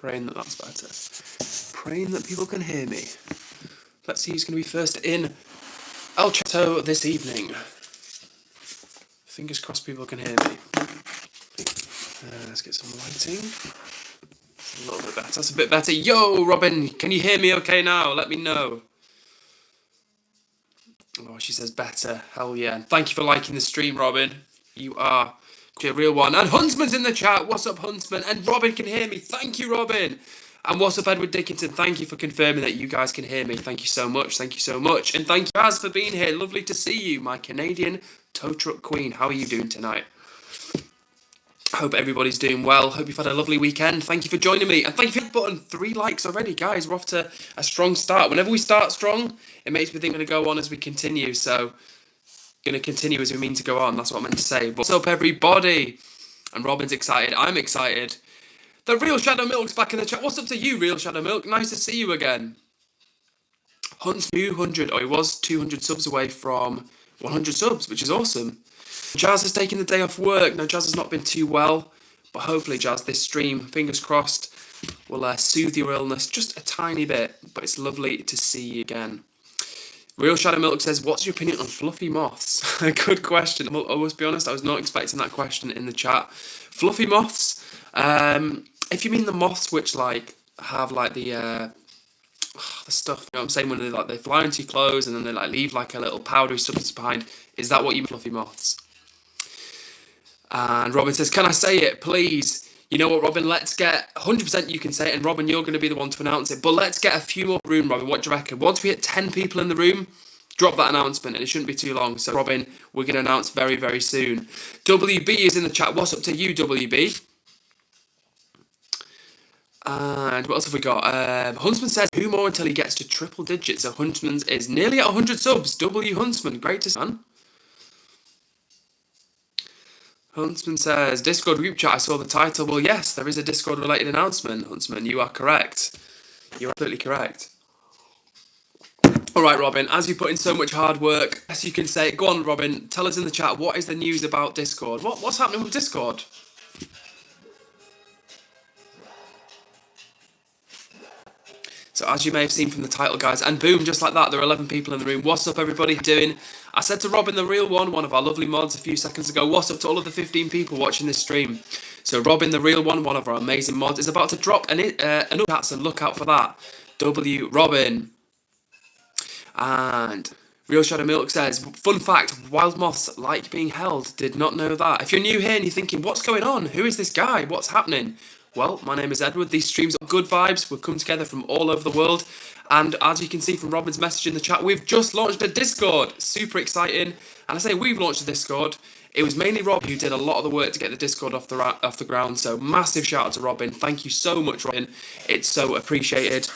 Praying that that's better. Praying that people can hear me. Let's see who's going to be first in El Chateau this evening. Fingers crossed people can hear me. Let's get some lighting. A little bit better. That's a bit better. Yo, Robin, can you hear me okay now? Let me know. Oh, she says better. Hell yeah. And thank you for liking the stream, Robin. You are a real one. And Huntsman's in the chat. What's up, Huntsman? And Robin can hear me. Thank you, Robin. And what's up, Edward Dickinson? Thank you for confirming that you guys can hear me. Thank you so much. Thank you so much. And thank you, Az, for being here. Lovely to see you, my Canadian tow truck queen. How are you doing tonight? Hope everybody's doing well. Hope you've had a lovely weekend. Thank you for joining me. And thank you for the button. 3 likes already, guys. We're off to a strong start. Whenever we start strong, it makes me think we're going to go on as we continue. So, going to continue as we mean to go on. That's what I meant to say. But what's up, everybody? And Robin's excited. I'm excited. The Real Shadow Milk's back in the chat. What's up to you, Real Shadow Milk? Nice to see you again. Hunt's 200. Oh, he was 200 subs away from 100 subs, which is awesome. Jazz has taken the day off work. Now, Jazz has not been too well, but hopefully, Jazz, this stream, fingers crossed, will soothe your illness just a tiny bit. But it's lovely to see you again. Real Shadow Milk says, what's your opinion on fluffy moths? Good question. I must be honest, I was not expecting that question in the chat. Fluffy moths? If you mean the moths which like have like the stuff, you know what I'm saying, when they fly into your clothes and then they like leave like a little powdery substance behind, is that what you mean, fluffy moths? And Robin says, can I say it, please? You know what, Robin, let's get 100% you can say it, and Robin, you're going to be the one to announce it, but let's get a few more room, Robin. What do you reckon? Once we hit 10 people in the room, drop that announcement, and it shouldn't be too long. So, Robin, we're going to announce very, very soon. WB is in the chat. What's up to you, WB? And what else have we got? Huntsman says, who more until he gets to triple digits? So Huntsman is nearly at 100 subs. W Huntsman, great to see, man. Huntsman says, Discord group chat, I saw the title. Well, yes, there is a Discord related announcement, Huntsman. You are correct. You're absolutely correct. All right, Robin, as you put in so much hard work, as you can say, go on, Robin, tell us in the chat, what is the news about Discord? What's happening with Discord? So as you may have seen from the title, guys, and boom, just like that, there are 11 people in the room. What's up, everybody? How you doing? I said to Robin, the real one of our lovely mods a few seconds ago, what's up to all of the 15 people watching this stream? So Robin, the real one of our amazing mods, is about to drop an chat, so look out for that. W Robin. And Real Shadow Milk says, fun fact, wild moths like being held. Did not know that. If you're new here and you're thinking, what's going on? Who is this guy? What's happening? Well, my name is Edward. These streams are good vibes. We've come together from all over the world. And as you can see from Robin's message in the chat, we've just launched a Discord. Super exciting. And I say we've launched a Discord. It was mainly Rob who did a lot of the work to get the Discord off the ground. So massive shout out to Robin. Thank you so much, Robin. It's so appreciated.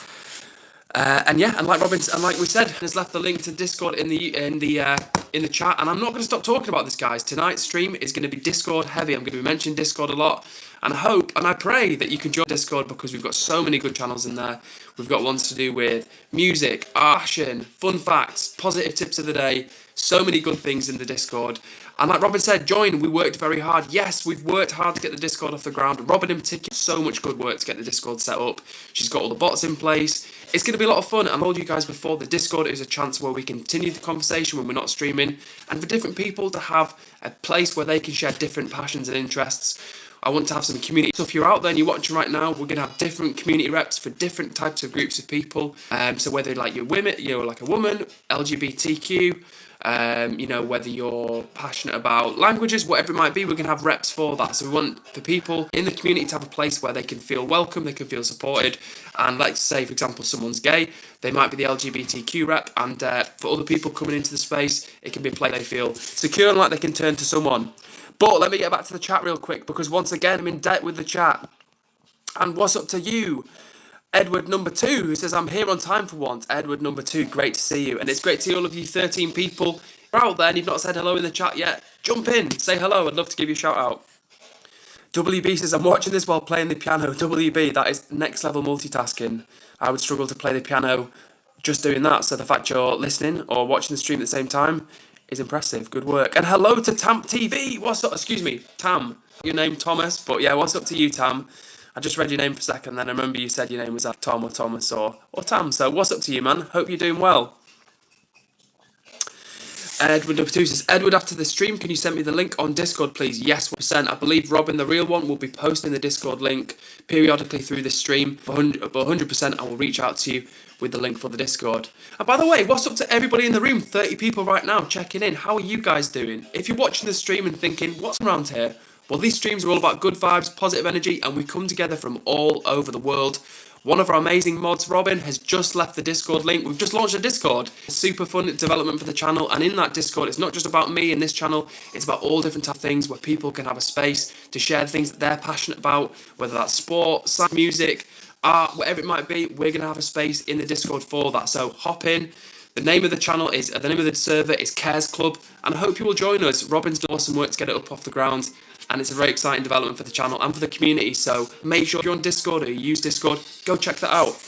And yeah, and like we said, has left the link to Discord in the chat. And I'm not going to stop talking about this, guys. Tonight's stream is going to be Discord heavy. I'm going to be mentioning Discord a lot. And I hope and I pray that you can join Discord because we've got so many good channels in there. We've got ones to do with music, fashion, fun facts, positive tips of the day. So many good things in the Discord. And like Robin said, join. We worked very hard. Yes, we've worked hard to get the Discord off the ground. Robin in particular, so much good work to get the Discord set up. She's got all the bots in place. It's going to be a lot of fun. I told you guys before, the Discord is a chance where we continue the conversation when we're not streaming. And for different people to have a place where they can share different passions and interests. I want to have some community. So if you're out there and you're watching right now, we're going to have different community reps for different types of groups of people. So whether like you're women, like a woman, LGBTQ, whether you're passionate about languages, whatever it might be, we're going to have reps for that. So we want the people in the community to have a place where they can feel welcome, they can feel supported. And like say, for example, someone's gay, they might be the LGBTQ rep. And for other people coming into the space, it can be a place they feel secure and like they can turn to someone. But let me get back to the chat real quick, because once again, I'm in debt with the chat. And what's up to you? Edward number 2, who says, I'm here on time for once. Edward number 2, great to see you. And it's great to see all of you 13 people out there and you've not said hello in the chat yet. Jump in, say hello. I'd love to give you a shout out. WB says, I'm watching this while playing the piano. WB, that is next level multitasking. I would struggle to play the piano just doing that. So the fact you're listening or watching the stream at the same time is impressive. Good work. And hello to Tam TV. What's up? Excuse me, Tam. Your name Thomas, but yeah, what's up to you, Tam? I just read your name for a second, then I remember you said your name was Tom or Thomas or Tam. So what's up to you, man? Hope you're doing well. Edward number 2 says, Edward, after the stream, can you send me the link on Discord, please? Yes, 100%. I believe Robin, the real one, will be posting the Discord link periodically through this stream. But 100%, I will reach out to you with the link for the Discord. And by the way, what's up to everybody in the room? 30 people right now checking in. How are you guys doing? If you're watching the stream and thinking, what's around here? Well, these streams are all about good vibes, positive energy, and we come together from all over the world. One of our amazing mods, Robin, has just left the Discord link. We've just launched a Discord. Super fun development for the channel. And in that Discord, it's not just about me and this channel. It's about all different types of things where people can have a space to share the things that they're passionate about, whether that's sport, science, music, art, whatever it might be. We're going to have a space in the Discord for that. So hop in. The name of the channel is, the name of the server is Cares Club. And I hope you will join us. Robin's done awesome work to get it up off the ground. And it's a very exciting development for the channel and for the community. So make sure if you're on Discord or you use Discord, go check that out.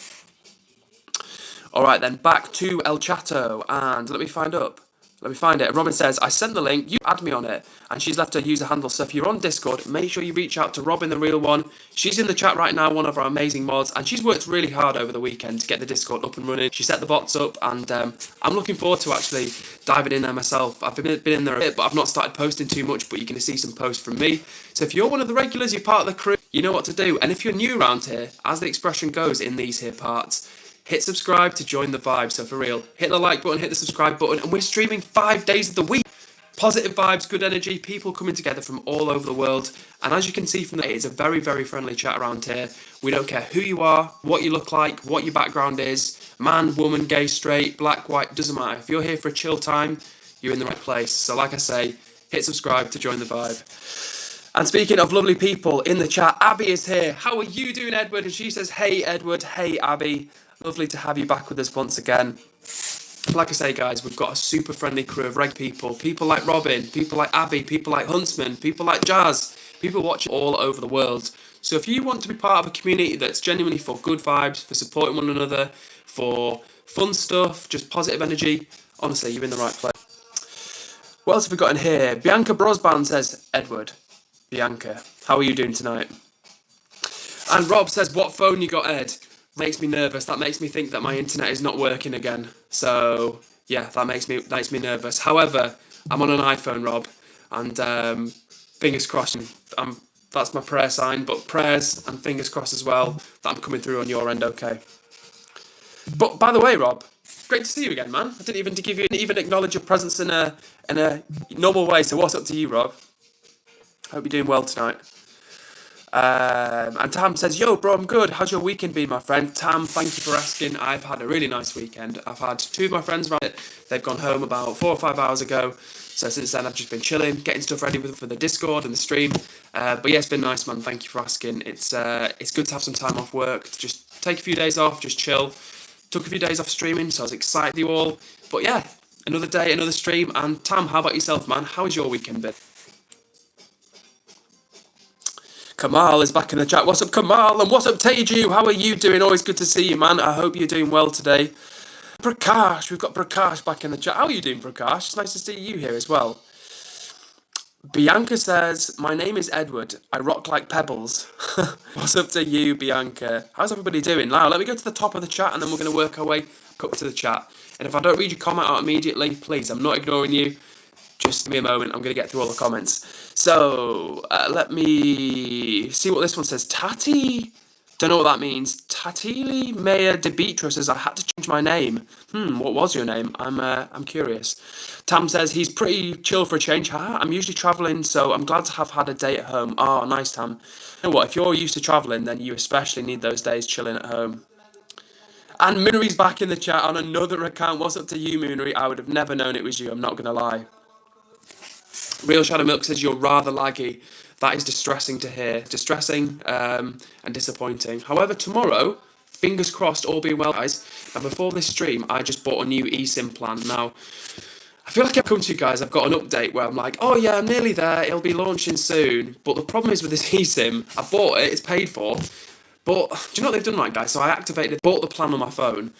All right, then back to El Chato. And let me find it. Robin says, I sent the link, you add me on it. And she's left her user handle. So if you're on Discord, make sure you reach out to Robin, the real one. She's in the chat right now, one of our amazing mods. And she's worked really hard over the weekend to get the Discord up and running. She set the bots up. And I'm looking forward to actually diving in there myself. I've been in there a bit, but I've not started posting too much. But you're going to see some posts from me. So if you're one of the regulars, you're part of the crew, you know what to do. And if you're new around here, as the expression goes in these here parts, hit subscribe to join the vibe. So for real, hit the like button, hit the subscribe button, and we're streaming 5 days of the week. Positive vibes, good energy, people coming together from all over the world. And as you can see from there, it's a very, very friendly chat around here. We don't care who you are, what you look like, what your background is, man, woman, gay, straight, black, white, doesn't matter. If you're here for a chill time, you're in the right place. So like I say, hit subscribe to join the vibe. And speaking of lovely people in the chat, Abby is here. How are you doing, Edward? And she says, hey, Edward. Hey, Abby. Lovely to have you back with us once again. Like I say, guys, we've got a super friendly crew of reg people. People like Robin, people like Abby, people like Huntsman, people like Jazz. People watching all over the world. So if you want to be part of a community that's genuinely for good vibes, for supporting one another, for fun stuff, just positive energy, honestly, you're in the right place. What else have we got in here? Bianca Brosband says, Edward. Bianca, how are you doing tonight? And Rob says, what phone you got, Ed? Makes me nervous. That makes me think that my internet is not working again. So yeah, that makes me nervous. However, I'm on an iPhone, Rob, and fingers crossed. That's my prayer sign. But prayers and fingers crossed as well that I'm coming through on your end, okay. But by the way, Rob, great to see you again, man. I didn't even acknowledge your presence in a normal way. So what's up to you, Rob? Hope you're doing well tonight. And Tam says, yo, bro, I'm good. How's your weekend been, my friend? Tam, thank you for asking. I've had a really nice weekend. I've had 2 of my friends around it. They've gone home about 4 or 5 hours ago. So since then, I've just been chilling, getting stuff ready for the Discord and the stream. But yeah, it's been nice, man. Thank you for asking. It's good to have some time off work, to just take a few days off, just chill. Took a few days off streaming, so I was excited you all. But yeah, another day, another stream. And Tam, how about yourself, man? How has your weekend been? Kamal is back in the chat. What's up, Kamal? And what's up, Teju? How are you doing? Always good to see you, man. I hope you're doing well today. Prakash, we've got Prakash back in the chat. How are you doing, Prakash? It's nice to see you here as well. Bianca says, my name is Edward. I rock like pebbles. What's up to you, Bianca? How's everybody doing? Now, let me go to the top of the chat and then we're going to work our way up to the chat. And if I don't read your comment out immediately, please, I'm not ignoring you. Just give me a moment. I'm going to get through all the comments. So, let me see what this one says. Tati? Don't know what that means. Tatili Maya de Beatrice says, I had to change my name. What was your name? I'm curious. Tam says, he's pretty chill for a change. I'm usually travelling, so I'm glad to have had a day at home. Oh, nice, Tam. You know what? If you're used to travelling, then you especially need those days chilling at home. And Mooneri's back in the chat on another account. What's up to you, Mooneri? I would have never known it was you. I'm not going to lie. Real Shadow Milk says you're rather laggy. That is distressing to hear. Distressing and disappointing. However, tomorrow, fingers crossed, all being well, guys. And before this stream, I just bought a new eSIM plan. Now, I feel like I've come to you guys. I've got an update where I'm like, oh yeah, I'm nearly there. It'll be launching soon. But the problem is with this eSIM, I bought it. It's paid for. But do you know what they've done, right, guys? So I bought the plan on my phone.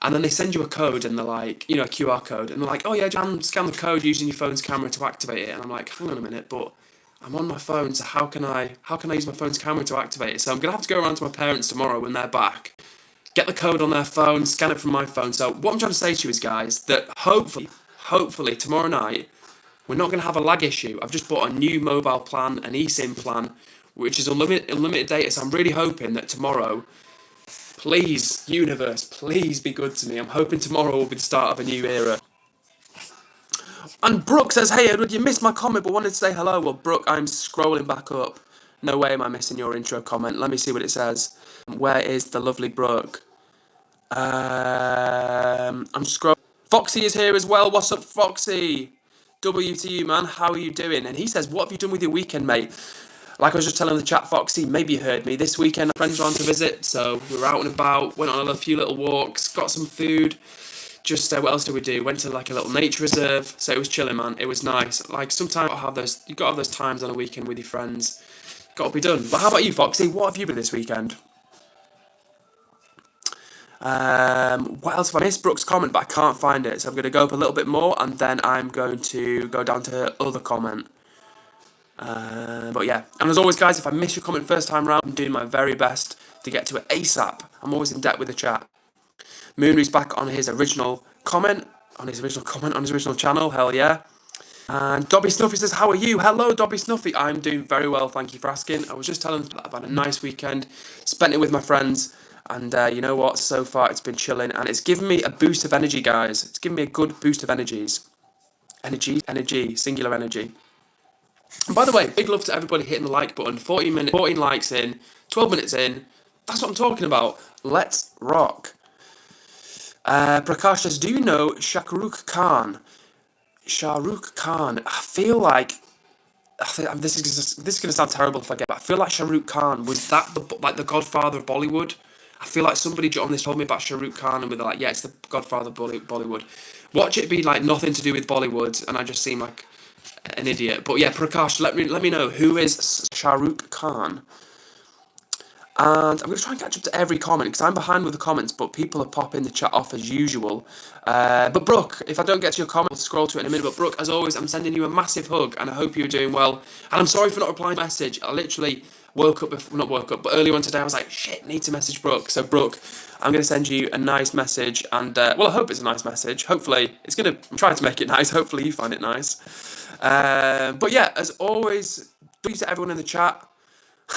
And then they send you a code and they're like, a QR code. And they're like, oh yeah, scan the code using your phone's camera to activate it. And I'm like, hang on a minute, but I'm on my phone, so how can I use my phone's camera to activate it? So I'm gonna have to go around to my parents tomorrow when they're back, get the code on their phone, scan it from my phone. So what I'm trying to say to you is, guys, that hopefully tomorrow night we're not going to have a lag issue. I've just bought a new mobile plan, an eSIM plan, which is unlimited data. So I'm really hoping that tomorrow, please, universe, please be good to me. I'm hoping tomorrow will be the start of a new era. And Brooke says, "Hey Edward, you missed my comment but wanted to say hello." Well, Brooke, I'm scrolling back up. No way am I missing your intro comment. Let me see what it says. Where is the lovely Brooke? I'm scrolling. Foxy is here as well. What's up, Foxy? WTU, man. How are you doing? And he says, "What have you done with your weekend, mate?" Like I was just telling the chat, Foxy, maybe you heard me. This weekend, friends were on to visit, so we were out and about, went on a few little walks, got some food. Just what else did we do? Went to like a little nature reserve, so it was chilling, man. It was nice. Like sometimes you got to have those times on a weekend with your friends. Got to be done. But how about you, Foxy? What have you been this weekend? What else have I missed? Brooke's comment, but I can't find it, so I'm going to go up a little bit more, and then I'm going to go down to her other comment. But yeah, and as always, guys, if I miss your comment first time round, I'm doing my very best to get to it ASAP. I'm always in debt with the chat. Moonry's back on his original comment, on his original channel. Hell yeah. And Dobby Snuffy says, "How are you?" Hello, Dobby Snuffy. I'm doing very well, thank you for asking. I was just telling them about a nice weekend, spent it with my friends, and you know what? So far, it's been chilling, and it's given me a boost of energy, guys. It's given me a good boost of energy, singular energy. And by the way, big love to everybody hitting the like button. 14 likes in, 12 minutes in. That's what I'm talking about. Let's rock. Prakash says, "Do you know Shahrukh Khan?" Shahrukh Khan. I feel like this is going to sound terrible if I get, but I feel like Shahrukh Khan was the Godfather of Bollywood. I feel like somebody on this told me about Shahrukh Khan and they're like, yeah, it's the Godfather of Bollywood. Watch it be like nothing to do with Bollywood, and I just seem like an idiot. But yeah, Prakash, let me know, who is Shahrukh Khan? And I'm going to try and catch up to every comment because I'm behind with the comments, but people are popping the chat off as usual. But Brooke, if I don't get to your comment, I'll scroll to it in a minute. But Brooke, as always, I'm sending you a massive hug and I hope you're doing well. And I'm sorry for not replying to the message. I literally but earlier on today I was like, shit, need to message Brooke. So Brooke, I'm going to send you a nice message and, well, I hope it's a nice message. Hopefully, I'm trying to make it nice. Hopefully you find it nice. But yeah, as always, thank you to everyone in the chat.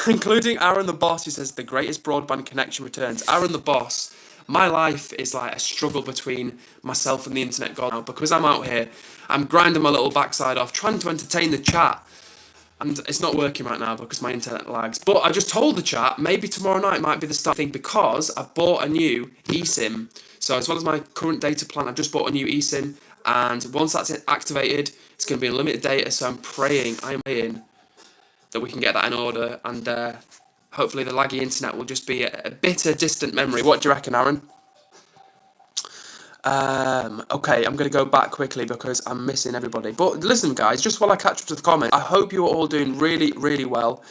Including Aaron the Boss, who says the greatest broadband connection returns. Aaron the Boss, my life is like a struggle between myself and the internet god now because I'm out here, I'm grinding my little backside off, trying to entertain the chat, and it's not working right now because my internet lags. But I just told the chat, maybe tomorrow night might be the start thing because I've bought a new eSIM. So as well as my current data plan, I've just bought a new eSIM, and once that's activated, it's going to be unlimited data, so I'm praying that we can get that in order, and hopefully the laggy internet will just be a bitter, distant memory. What do you reckon, Aaron? Okay, I'm going to go back quickly because I'm missing everybody. But listen, guys, just while I catch up to the comments, I hope you're all doing really, really well.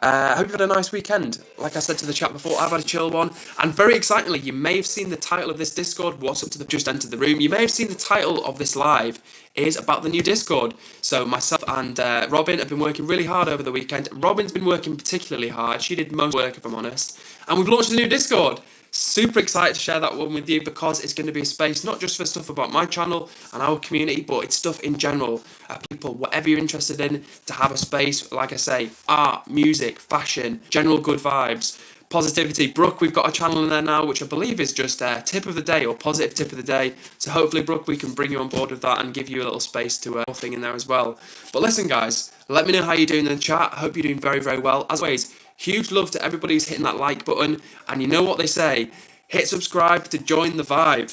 I hope you've had a nice weekend. Like I said to the chat before, I've had a chill one. And very excitingly, you may have seen the title of this Discord, What's Up to the Just Entered the Room. You may have seen the title of this live is about the new Discord. So myself and Robin have been working really hard over the weekend. Robin's been working particularly hard. She did most work, if I'm honest. And we've launched a new Discord. Super excited to share that one with you because it's going to be a space not just for stuff about my channel and our community, but it's stuff in general. People, whatever you're interested in, to have a space, like I say, art, music, fashion, general good vibes, positivity. Brooke, we've got a channel in there now, which I believe is just tip of the day or positive tip of the day. So hopefully, Brooke, we can bring you on board with that and give you a little space to thing in there as well. But listen, guys, let me know how you're doing in the chat. I hope you're doing very, very well. As always, huge love to everybody who's hitting that like button. And you know what they say, hit subscribe to join the vibe.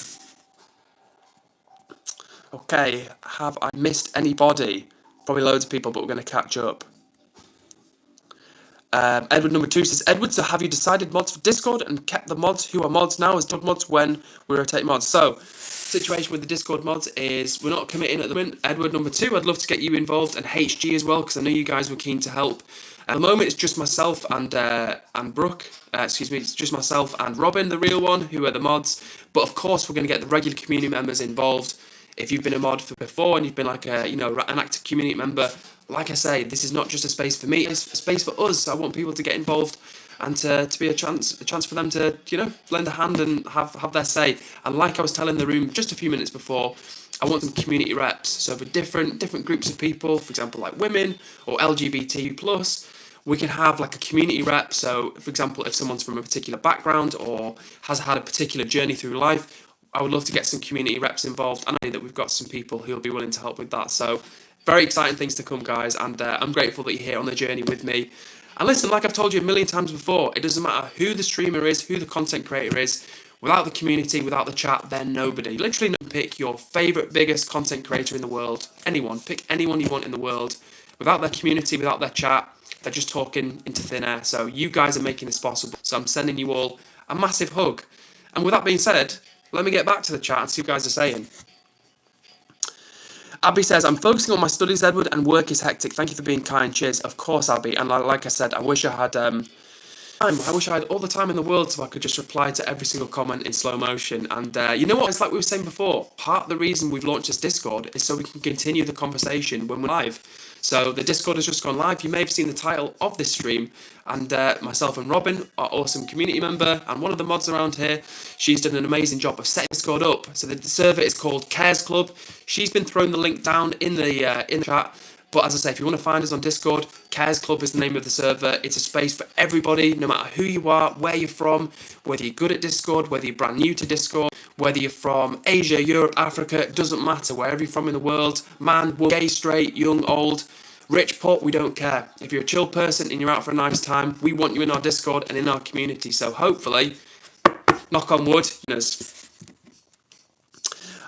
Okay, have I missed anybody? Probably loads of people, but we're going to catch up. Edward number 2 says, Edward, so have you decided mods for Discord and kept the mods who are mods now as mods when we rotate mods? So, situation with the Discord mods is we're not committing at the moment. Edward number 2, I'd love to get you involved, and HG as well, because I know you guys were keen to help. At the moment, it's just myself and Brooke. It's just myself and Robin, the real one, who are the mods. But of course, we're going to get the regular community members involved If you've been a mod for before and you've been like a, an active community member, like I say, this is not just a space for me, it's a space for us. I want people to get involved and to be a chance for them to, lend a hand and have their say. And like I was telling the room just a few minutes before, I want some community reps. So for different groups of people, for example, like women or LGBT plus, we can have like a community rep. So for example, if someone's from a particular background or has had a particular journey through life, I would love to get some community reps involved. And I know that we've got some people who'll be willing to help with that. So very exciting things to come, guys. And I'm grateful that you're here on the journey with me. And listen, like I've told you a million times before, it doesn't matter who the streamer is, who the content creator is. Without the community, without the chat, they're nobody. Literally, pick your favourite, biggest content creator in the world. Anyone. Pick anyone you want in the world. Without their community, without their chat, they're just talking into thin air. So you guys are making this possible. So I'm sending you all a massive hug. And with that being said, let me get back to the chat and see what you guys are saying. Abby says, I'm focusing on my studies, Edward, and work is hectic. Thank you for being kind. Cheers. Of course, Abby. And like I said, I wish I had all the time in the world so I could just reply to every single comment in slow motion. And you know what? It's like we were saying before. Part of the reason we've launched this Discord is so we can continue the conversation when we're live. So the Discord has just gone live. You may have seen the title of this stream. And myself and Robin, our awesome community member, and one of the mods around here, she's done an amazing job of setting Discord up. So the server is called Cares Club. She's been throwing the link down in the chat. But as I say, if you want to find us on Discord, Cares Club is the name of the server. It's a space for everybody, no matter who you are, where you're from, whether you're good at Discord, whether you're brand new to Discord, whether you're from Asia, Europe, Africa, it doesn't matter. Wherever you're from in the world, man, woman, gay, straight, young, old, rich, poor, we don't care. If you're a chill person and you're out for a nice time, we want you in our Discord and in our community. So hopefully, knock on wood,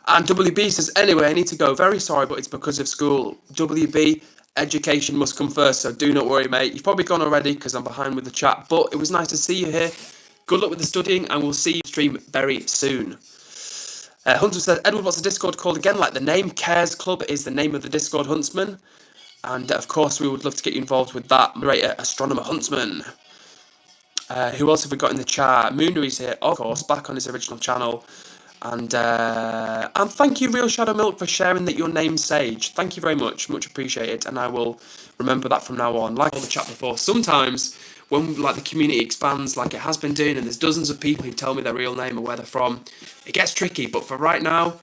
And WB says, anyway, I need to go. Very sorry, but it's because of school. WB, education must come first, so do not worry, mate. You've probably gone already because I'm behind with the chat, but it was nice to see you here. Good luck with the studying, and we'll see you stream very soon. Huntsman says, Edward, what's the Discord called again? Like the name, Cares Club is the name of the Discord, Huntsman. And of course, we would love to get you involved with that. Moderator, Astronomer Huntsman. Who else have we got in the chat? Moonry's here, of course, back on his original channel. And thank you, Real Shadow Milk, for sharing that your name's Sage. Thank you very much appreciated, and I will remember that from now on. Like all the chat before, sometimes when the community expands, like it has been doing, and there's dozens of people who tell me their real name or where they're from, it gets tricky. But for right now,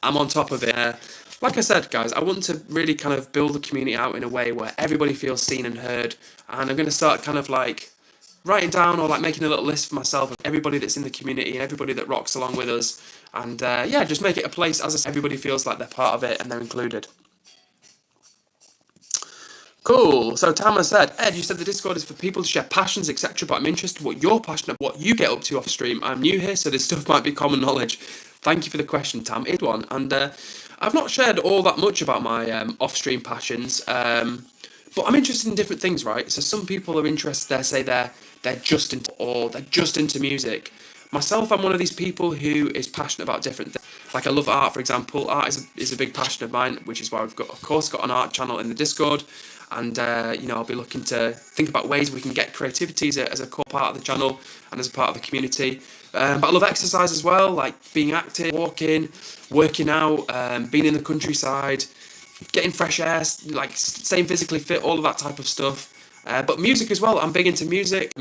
I'm on top of it. Like I said, guys, I want to really kind of build the community out in a way where everybody feels seen and heard, and I'm going to start kind of writing down or making a little list for myself of everybody that's in the community and everybody that rocks along with us. And just make it a place, as I said, everybody feels like they're part of it and they're included. Cool. So Tama said, Ed, you said the Discord is for people to share passions, etc. But I'm interested in what you're passionate about, what you get up to off stream. I'm new here, so this stuff might be common knowledge. Thank you for the question, Tam. It's one. And I've not shared all that much about my off-stream passions. But I'm interested in different things, right? So some people are interested, they say they're just into music. Myself, I'm one of these people who is passionate about different things. Like I love art, for example. Art is a big passion of mine, which is why we've got an art channel in the Discord. And I'll be looking to think about ways we can get creativity as a core part of the channel and as a part of the community. But I love exercise as well, like being active, walking, working out, being in the countryside, getting fresh air, staying physically fit, all of that type of stuff. But music as well. I'm big into music.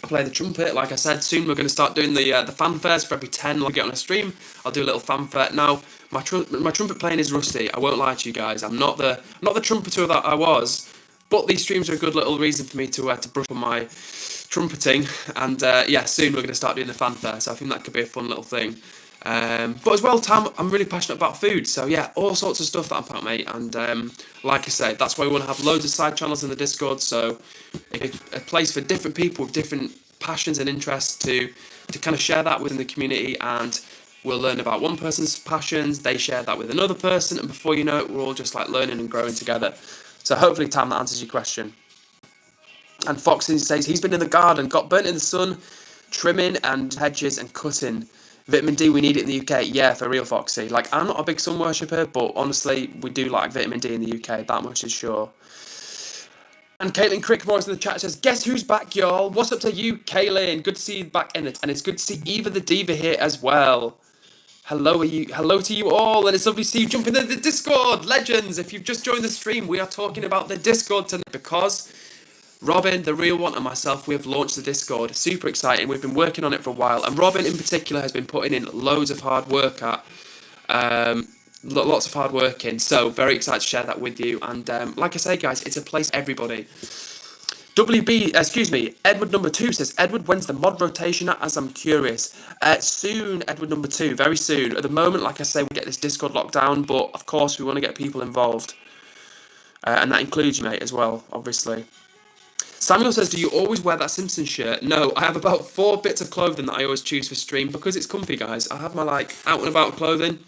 I play the trumpet, like I said. Soon we're going to start doing the fanfares for every 10 I get on a stream. I'll do a little fanfare. Now, my trumpet playing is rusty. I won't lie to you guys. I'm not the trumpeter that I was, but these streams are a good little reason for me to brush on my trumpeting. And soon we're going to start doing the fanfare. So I think that could be a fun little thing. But as well, Tam, I'm really passionate about food. So yeah, all sorts of stuff that I'm about, mate. And like I say, that's why we want to have loads of side channels in the Discord. So a place for different people with different passions and interests to kind of share that within the community. And we'll learn about one person's passions. They share that with another person. And before you know it, we're all just learning and growing together. So hopefully, Tam, that answers your question. And Foxy says he's been in the garden, got burnt in the sun, trimming and hedges and cutting. Vitamin D, we need it in the UK. Yeah, for real, Foxy. I'm not a big sun worshipper, but honestly, we do like vitamin D in the UK. That much is sure. And Caitlin Crickmore is in the chat, says, guess who's back, y'all? What's up to you, Caitlin? Good to see you back in it. And it's good to see Eva the Diva here as well. Hello to you all, and it's lovely to see you jump into the Discord, legends. If you've just joined the stream, we are talking about the Discord tonight because Robin, the real one, and myself, we have launched the Discord. Super exciting. We've been working on it for a while, and Robin in particular has been putting in loads of hard work lots of hard work in. So very excited to share that with you. And like I say, guys, it's a place for everybody. Edward number 2 says, Edward, when's the mod rotation at, as I'm curious? Soon, Edward number 2, very soon. At the moment, like I say, we get this Discord locked down, but of course we want to get people involved. And that includes you, mate, as well, obviously. Samuel says, do you always wear that Simpsons shirt? No, I have about 4 bits of clothing that I always choose for stream because it's comfy, guys. I have my, out and about clothing,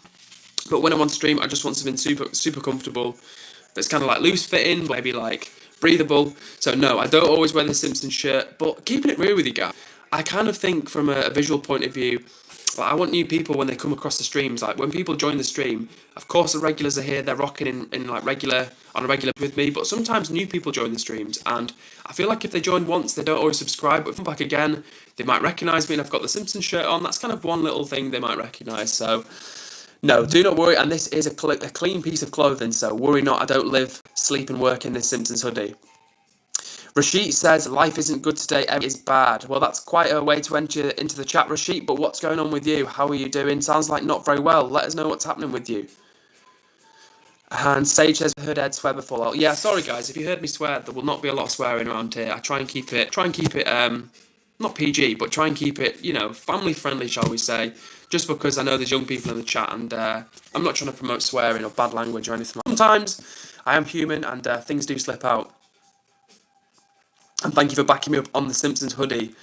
but when I'm on stream, I just want something super comfortable that's kind of, loose fitting, maybe, breathable. So no, I don't always wear the Simpsons shirt, but keeping it real with you guys, I kind of think from a visual point of view, I want new people when they come across the streams. When people join the stream, of course the regulars are here, they're rocking on a regular with me, but sometimes new people join the streams, and I feel like if they join once, they don't always subscribe, but if they come back again, they might recognise me and I've got the Simpsons shirt on. That's kind of one little thing they might recognise, so no, do not worry, and this is a clean piece of clothing, so worry not, I don't live, sleep and work in this Simpsons hoodie. Rashid says, life isn't good today, everything is bad. Well, that's quite a way to enter into the chat, Rashid, but what's going on with you? How are you doing? Sounds like not very well. Let us know what's happening with you. And Sage says, heard Ed swear before. Yeah, sorry guys, if you heard me swear, there will not be a lot of swearing around here. I try and keep it, not PG, but try and keep it, family friendly, shall we say. Just because I know there's young people in the chat, and I'm not trying to promote swearing or bad language or anything. Sometimes I am human, and things do slip out. And thank you for backing me up on the Simpsons hoodie,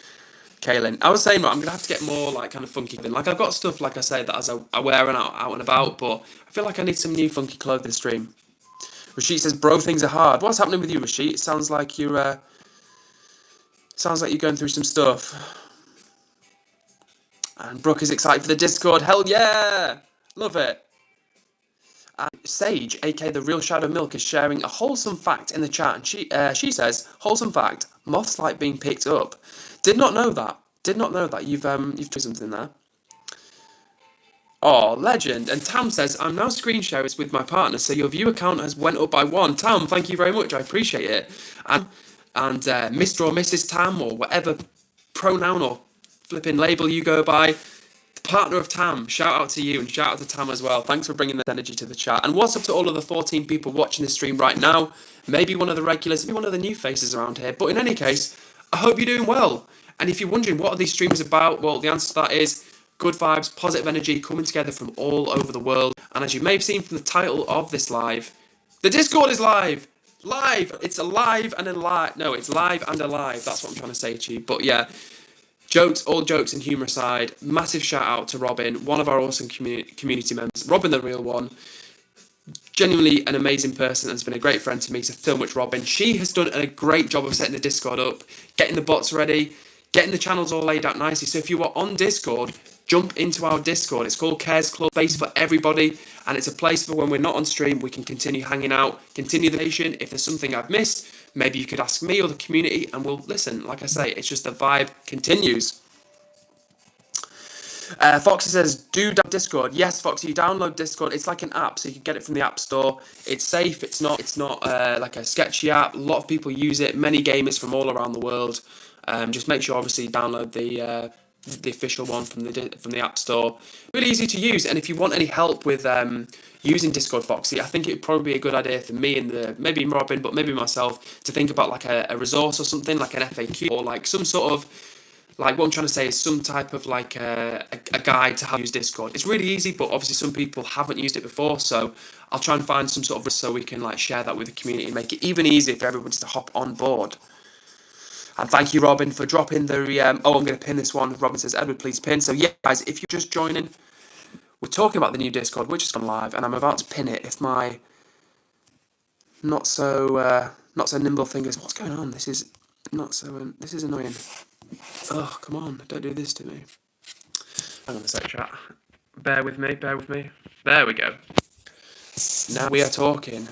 Kaylin. I was saying, I'm going to have to get more, kind of funky thing. I've got stuff, like I say, that I wear and out and about, but I feel like I need some new funky clothing stream. Rashid says, bro, things are hard. What's happening with you, Rashid? It sounds like you're going through some stuff. And Brooke is excited for the Discord. Hell yeah! Love it. And Sage, aka the real Shadow Milk, is sharing a wholesome fact in the chat. And she says, wholesome fact, moths like being picked up. Did not know that. You've done something there. Oh, legend. And Tam says, I'm now screen sharing with my partner, so your viewer count has went up by 1. Tam, thank you very much. I appreciate it. And Mr. or Mrs. Tam, or whatever pronoun or flipping label you go by, the partner of Tam, shout out to you, and shout out to Tam as well. Thanks for bringing that energy to the chat. And what's up to all of the 14 people watching this stream right now? Maybe one of the regulars, maybe one of the new faces around here. But in any case, I hope you're doing well. And if you're wondering what are these streams about, well, the answer to that is good vibes, positive energy coming together from all over the world. And as you may have seen from the title of this live, the Discord is live. It's alive and alive. No, it's live and alive. That's what I'm trying to say to you. But yeah, all jokes and humour aside, massive shout out to Robin, one of our awesome community members. Robin, the real one. Genuinely an amazing person and has been a great friend to me, so so much Robin. She has done a great job of setting the Discord up, getting the bots ready, getting the channels all laid out nicely. So if you are on Discord, jump into our Discord. It's called Cares Club, space for everybody, and it's a place for when we're not on stream, we can continue hanging out, continue the nation. If there's something I've missed, maybe you could ask me or the community, and we'll listen. Like I say, it's just the vibe continues. Foxy says, do download Discord. Yes, Foxy, you download Discord. It's like an app, so you can get it from the App Store. It's safe. It's not like a sketchy app. A lot of people use it. Many gamers from all around the world. Just make sure, obviously, download the official one from the App Store. Really easy to use. And if you want any help with using Discord, Foxy, I think it would probably be a good idea for me and maybe Robin, but maybe myself, to think about like a resource or something, like an FAQ or like some sort of, like what I'm trying to say is some type of like a guide to how to use Discord. It's really easy, but obviously some people haven't used it before, so I'll try and find some sort of so we can like share that with the community and make it even easier for everybody to hop on board. And thank you, Robin, for dropping the I'm going to pin this one. Robin says, Edward, please pin. So yeah, guys, if you're just joining, we're talking about the new Discord, which has gone live, and I'm about to pin it. If my not so nimble fingers, what's going on? This is annoying. Oh, come on, don't do this to me. Hang on a sec, chat. Bear with me. There we go. Now we are talking.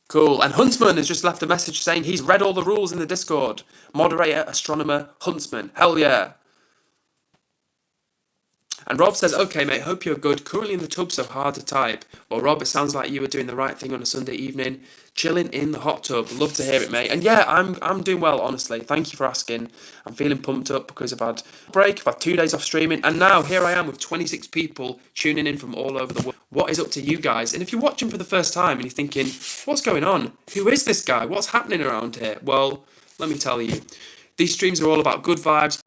Cool. And Huntsman has just left a message saying he's read all the rules in the Discord. Moderator, astronomer, Huntsman. Hell yeah. And Rob says, okay, mate, hope you're good. Currently in the tub, so hard to type. Well, Rob, it sounds like you were doing the right thing on a Sunday evening, chilling in the hot tub. Love to hear it, mate. And yeah, I'm doing well, honestly. Thank you for asking. I'm feeling pumped up because I've had a break, I've had 2 days off streaming, and now here I am with 26 people tuning in from all over the world. What is up to you guys? And if you're watching for the first time and you're thinking, what's going on? Who is this guy? What's happening around here? Well, let me tell you. These streams are all about good vibes,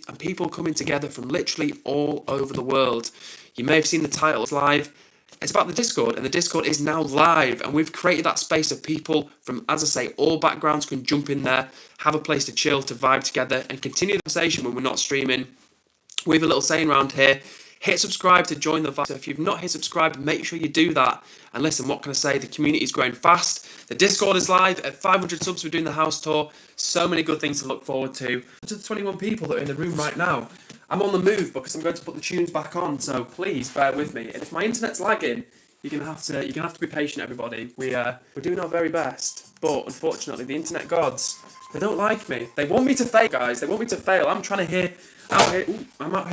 and people coming together from literally all over the world. You may have seen the title, it's live. It's about the Discord, and the Discord is now live, and we've created that space of people from, as I say, all backgrounds can jump in there, have a place to chill, to vibe together, and continue the conversation when we're not streaming. We have a little saying around here, hit subscribe to join the vibe. So if you've not hit subscribe, make sure you do that. And listen, what can I say? The community is growing fast. The Discord is live. At 500 subs, we're doing the house tour. So many good things to look forward to. To the 21 people that are in the room right now, I'm on the move because I'm going to put the tunes back on. So please bear with me. And if my internet's lagging, you're gonna have to be patient, everybody. We're doing our very best, but unfortunately, the internet gods, they don't like me. They want me to fail, guys. They want me to fail. I'm out here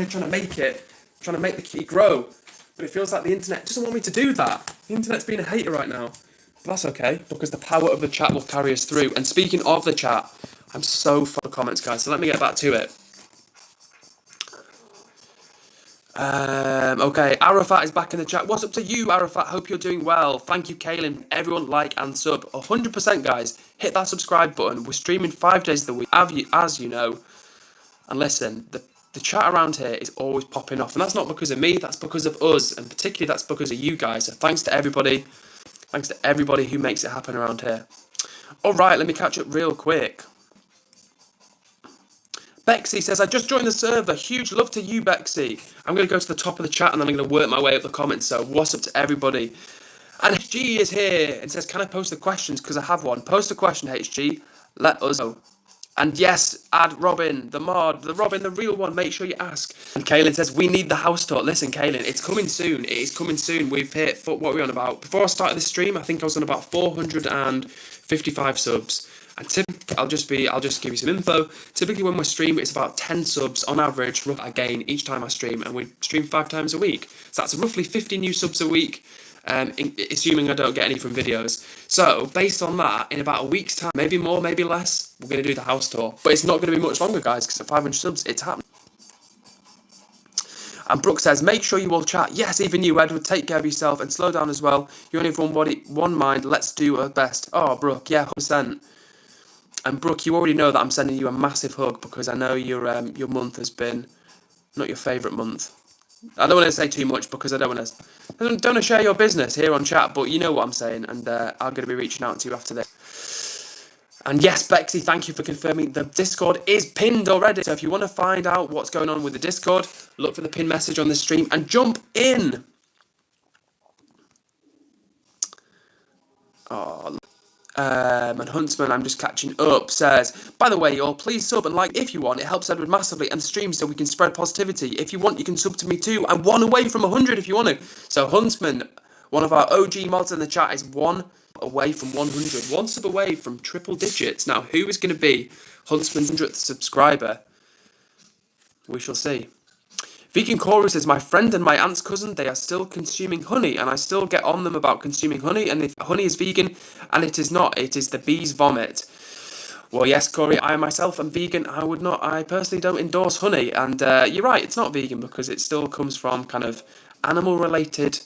trying to make it. Trying to make the key grow, but it feels like the internet doesn't want me to do that. The internet's being a hater right now, but that's okay because the power of the chat will carry us through. And speaking of the chat, I'm so full of comments, guys, so let me get back to it. Okay, Arafat is back in the chat. What's up to you, Arafat? Hope you're doing well. Thank you, Kaylin. Everyone like and sub. 100%, guys. Hit that subscribe button. We're streaming 5 days of the week, as you know. And listen, the chat around here is always popping off, and that's not because of me, that's because of us, and particularly that's because of you guys. So thanks to everybody who makes it happen around here. Alright, let me catch up real quick. Bexy says, I just joined the server. Huge love to you, Bexy. I'm going to go to the top of the chat and then I'm going to work my way up the comments, so what's up to everybody? And HG is here and says, can I post the questions? Because I have one. Post a question, HG. Let us know. And yes, add Robin, the mod, the real one, make sure you ask. And Kaylin says, we need the house tour. Listen, Kaylin, it's coming soon. It is coming soon. We've hit, what were we on about? Before I started this stream, I think I was on about 455 subs. And typically, I'll just give you some info. Typically when we stream, it's about 10 subs on average, I gain each time I stream. And we stream 5 times a week. So that's roughly 50 new subs a week. Assuming I don't get any from videos. So, based on that, in about a week's time, maybe more, maybe less, we're going to do the house tour. But it's not going to be much longer, guys, because at 500 subs, it's happening. And Brooke says, make sure you all chat. Yes, even you, Edward, take care of yourself and slow down as well. You only have one body, one mind. Let's do our best. Oh, Brooke, yeah, 100%. And Brooke, you already know that I'm sending you a massive hug because I know your month has been not your favourite month. I don't want to say too much because I don't want to share your business here on chat, but you know what I'm saying, and I'm going to be reaching out to you after this. And yes, Bexy, thank you for confirming the Discord is pinned already. So if you want to find out what's going on with the Discord, look for the pinned message on the stream and jump in. Oh, and Huntsman, I'm just catching up, says, by the way, y'all, please sub and like if you want. It helps Edward massively and the stream so we can spread positivity. If you want, you can sub to me too. I'm 1 away from 100 if you want to. So Huntsman, one of our OG mods in the chat, is 1 away from 100. 1 sub away from triple digits. Now, who is going to be Huntsman's 100th subscriber? We shall see. Vegan Corey says, my friend and my aunt's cousin, they are still consuming honey, and I still get on them about consuming honey, and if honey is vegan, and it is not, it is the bee's vomit. Well, yes, Corey, I myself am vegan. I personally don't endorse honey, and you're right, it's not vegan, because it still comes from kind of animal-related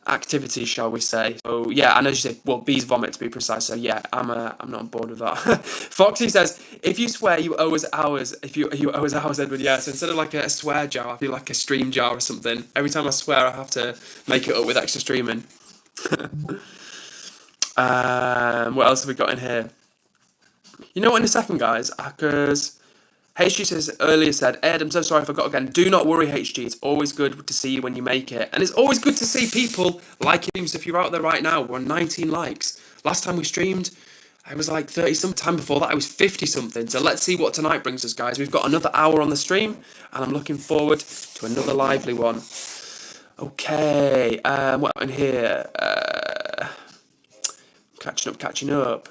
activities, shall we say. So yeah, and as you say, well, bees vomit to be precise, so yeah, I'm not on board with that. Foxy says, if you swear, you owe us hours. If you owe us hours, Edward, yeah, so instead of like a swear jar, I feel like a stream jar or something. Every time I swear, I have to make it up with extra streaming. What else have we got in here? You know what, in a second, guys, because HG earlier said, Ed, I'm so sorry I forgot again. Do not worry, HG. It's always good to see you when you make it. And it's always good to see people like you. So if you're out there right now, we're on 19 likes. Last time we streamed, I was like 30-something. Time before that, I was 50-something. So let's see what tonight brings us, guys. We've got another hour on the stream, and I'm looking forward to another lively one. Okay, what in here? Catching up.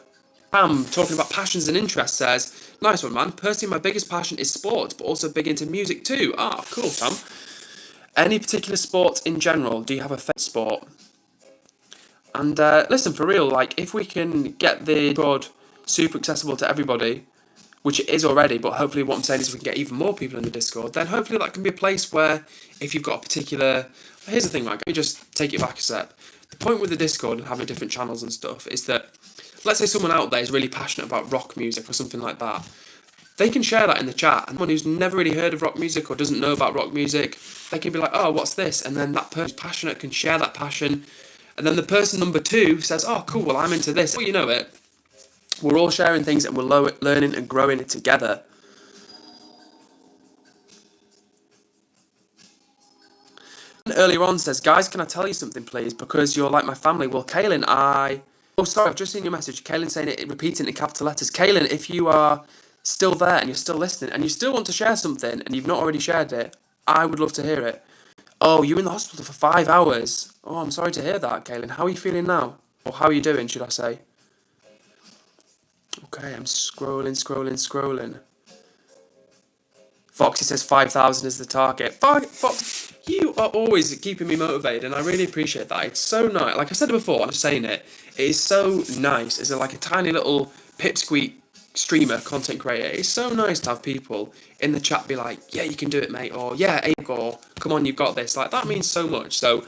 Pam, talking about passions and interests, says, nice one, man. Personally, my biggest passion is sport, but also big into music too. Ah, cool, Pam. Any particular sport in general? Do you have a favourite sport? And listen, for real, like if we can get the Discord super accessible to everybody, which it is already, but hopefully what I'm saying is we can get even more people in the Discord, then hopefully that can be a place where if you've got a particular... Here's the thing, right, let me just take it back a step. The point with the Discord and having different channels and stuff is that, let's say someone out there is really passionate about rock music or something like that, they can share that in the chat, and someone who's never really heard of rock music or doesn't know about rock music, they can be like, oh, what's this? And then that person who's passionate can share that passion, and then the person number two says, oh, cool, well, I'm into this. Well, you know it. We're all sharing things and we're learning and growing it together. Earlier on says, guys, can I tell you something, please? Because you're like my family. Well, Kaylin, Oh, sorry, I've just seen your message. Kaylin saying it, repeating it in capital letters. Kaylin, if you are still there and you're still listening and you still want to share something and you've not already shared it, I would love to hear it. Oh, you're in the hospital for 5 hours. Oh, I'm sorry to hear that, Kaylin. How are you feeling now? Or how are you doing, should I say? Okay, I'm scrolling. Foxy says 5,000 is the target. Fox, you are always keeping me motivated, and I really appreciate that. It's so nice. Like I said before, I'm just saying it. It is so nice. It's like a tiny little pipsqueak streamer, content creator. It's so nice to have people in the chat be like, yeah, you can do it, mate, or yeah, Abe, or come on, you've got this. Like, that means so much. So,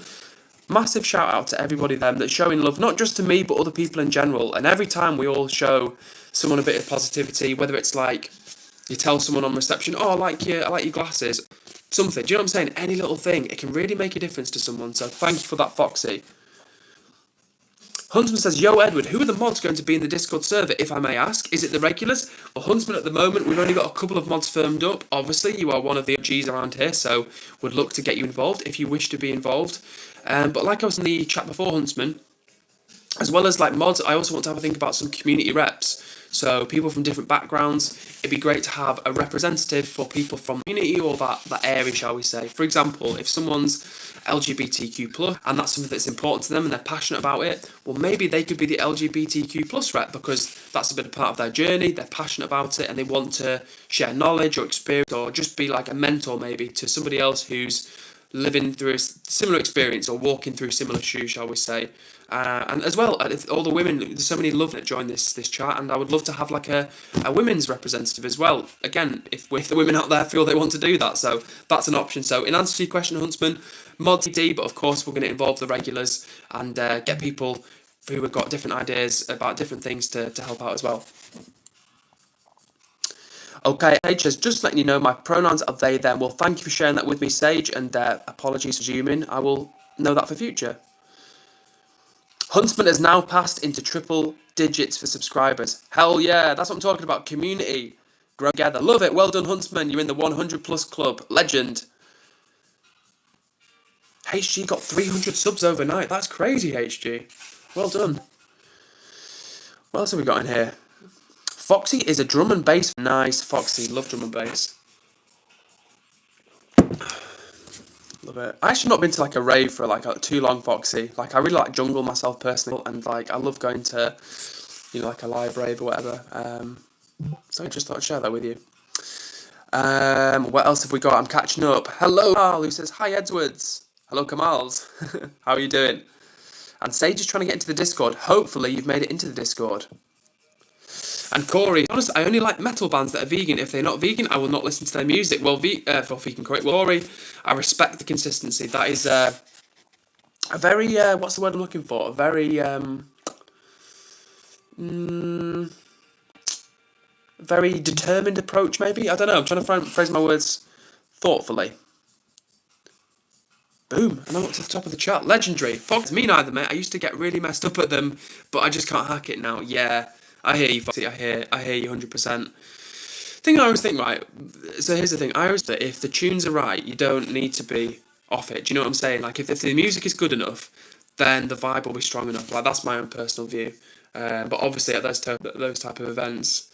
massive shout out to everybody there that's showing love, not just to me, but other people in general. And every time we all show someone a bit of positivity, whether it's like you tell someone on reception, oh, I like your glasses, something. Do you know what I'm saying? Any little thing, it can really make a difference to someone. So thank you for that, Foxy. Huntsman says, yo, Edward, who are the mods going to be in the Discord server, if I may ask? Is it the regulars? Well, Huntsman, at the moment, we've only got a couple of mods firmed up. Obviously, you are one of the OGs around here, so would look to get you involved if you wish to be involved. But like I was in the chat before, Huntsman, as well as like mods, I also want to have a think about some community reps. So people from different backgrounds, it'd be great to have a representative for people from the community or that area, shall we say. For example, if someone's LGBTQ+, and that's something that's important to them and they're passionate about it, well, maybe they could be the LGBTQ+ rep because that's a bit of part of their journey, they're passionate about it, and they want to share knowledge or experience or just be like a mentor maybe to somebody else who's living through a similar experience or walking through similar shoes, shall we say. And as well, all the women, there's so many love that join this chat, and I would love to have like a women's representative as well. Again, if the women out there feel they want to do that, so that's an option. So in answer to your question, Huntsman, mods D, but of course we're going to involve the regulars and get people who have got different ideas about different things to help out as well. Okay, Sage says, just letting you know my pronouns are they, them. Well, thank you for sharing that with me, Sage, and apologies for zooming. I will know that for future. Huntsman has now passed into triple digits for subscribers. Hell yeah, that's what I'm talking about. Community. Grow together. Love it. Well done, Huntsman. You're in the 100 plus club. Legend. HG got 300 subs overnight. That's crazy, HG. Well done. What else have we got in here? Foxy is a drum and bass. Nice, Foxy. Love drum and bass. Love it. I actually not been to like a rave for like too long, Foxy. Like I really like jungle myself personally, and like I love going to, you know, like a live rave or whatever. So I just thought I'd share that with you. What else have we got? I'm catching up. Hello, Kamal, who says hi, Edwards. Hello, Kamals. How are you doing? And Sage is trying to get into the Discord. Hopefully, you've made it into the Discord. And Corey, honestly, I only like metal bands that are vegan. If they're not vegan, I will not listen to their music. Well, for vegan, correct. Well, Corey, I respect the consistency. That is a very, what's the word I'm looking for? A very, very determined approach, maybe? I don't know. I'm trying to phrase my words thoughtfully. Boom, and I'm up to the top of the chart. Legendary. Fox, me neither, mate. I used to get really messed up at them, but I just can't hack it now. Yeah. I hear you, Foxy. I hear you 100%. Thing I always think, right, so here's the thing. I always think if the tunes are right, you don't need to be off it. Do you know what I'm saying? Like, if the music is good enough, then the vibe will be strong enough. Like, that's my own personal view. But obviously, at those type of events,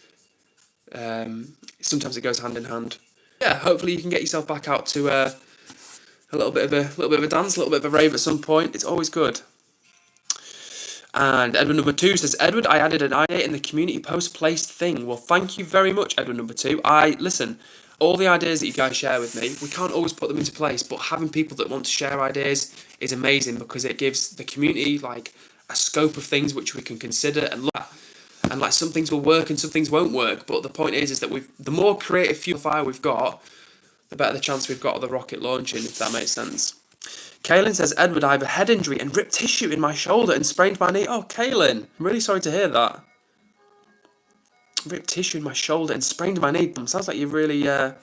sometimes it goes hand in hand. Yeah, hopefully you can get yourself back out to a little bit of a dance, a little bit of a rave at some point. It's always good. And Edward number 2 says, Edward, I added an idea in the community post placed thing. Well, thank you very much, Edward number 2. Listen, all the ideas that you guys share with me, we can't always put them into place, but having people that want to share ideas is amazing because it gives the community like a scope of things which we can consider and look at. And like some things will work and some things won't work, but the point is that the more creative fuel fire we've got, the better the chance we've got of the rocket launching, if that makes sense. Kaylin says, Edward, I have a head injury and ripped tissue in my shoulder and sprained my knee. Oh, Kaylin, I'm really sorry to hear that. Ripped tissue in my shoulder and sprained my knee. Sounds like you've really had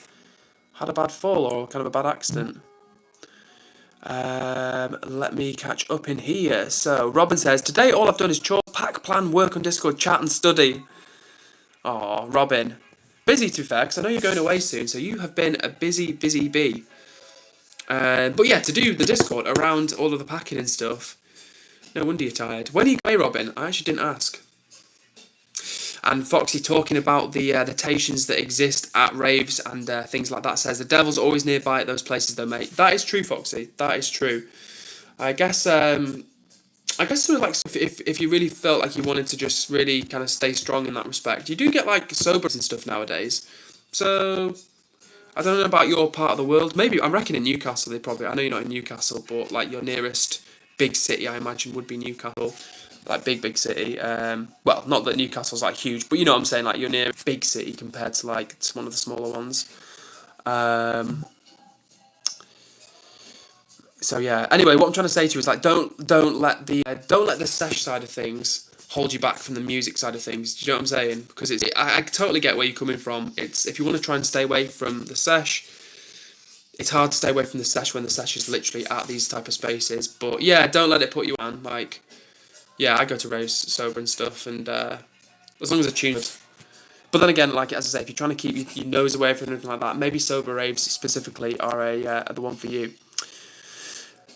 a bad fall or kind of a bad accident. Let me catch up in here. So, Robin says, today all I've done is chores, pack, plan, work on Discord, chat and study. Oh, Robin. Busy to be fair, because I know you're going away soon, so you have been a busy, busy bee. But yeah, to do the Discord around all of the packing and stuff, no wonder you're tired. When are you going, Robin? I actually didn't ask. And Foxy talking about the tations that exist at raves and things like that says the devil's always nearby at those places though, mate. That is true, Foxy. That is true. I guess sort of like if you really felt like you wanted to just really kind of stay strong in that respect, you do get like sobers and stuff nowadays. So I don't know about your part of the world. Maybe I reckon in Newcastle they probably. I know you're not in Newcastle, but like your nearest big city, I imagine, would be Newcastle. Like big city. Well, not that Newcastle's like huge, but you know what I'm saying. Like you're near a big city compared to like one of the smaller ones. So yeah. Anyway, what I'm trying to say to you is like don't let the sesh side of things hold you back from the music side of things. Do you know what I'm saying? Because I totally get where you're coming from. It's if you want to try and stay away from the sesh, it's hard to stay away from the sesh when the sesh is literally at these type of spaces. But yeah, don't let it put you on. Like. Yeah, I go to raves sober and stuff, and as long as it's tuned. But then again, like as I say, if you're trying to keep your nose away from anything like that, maybe sober raves specifically are the one for you.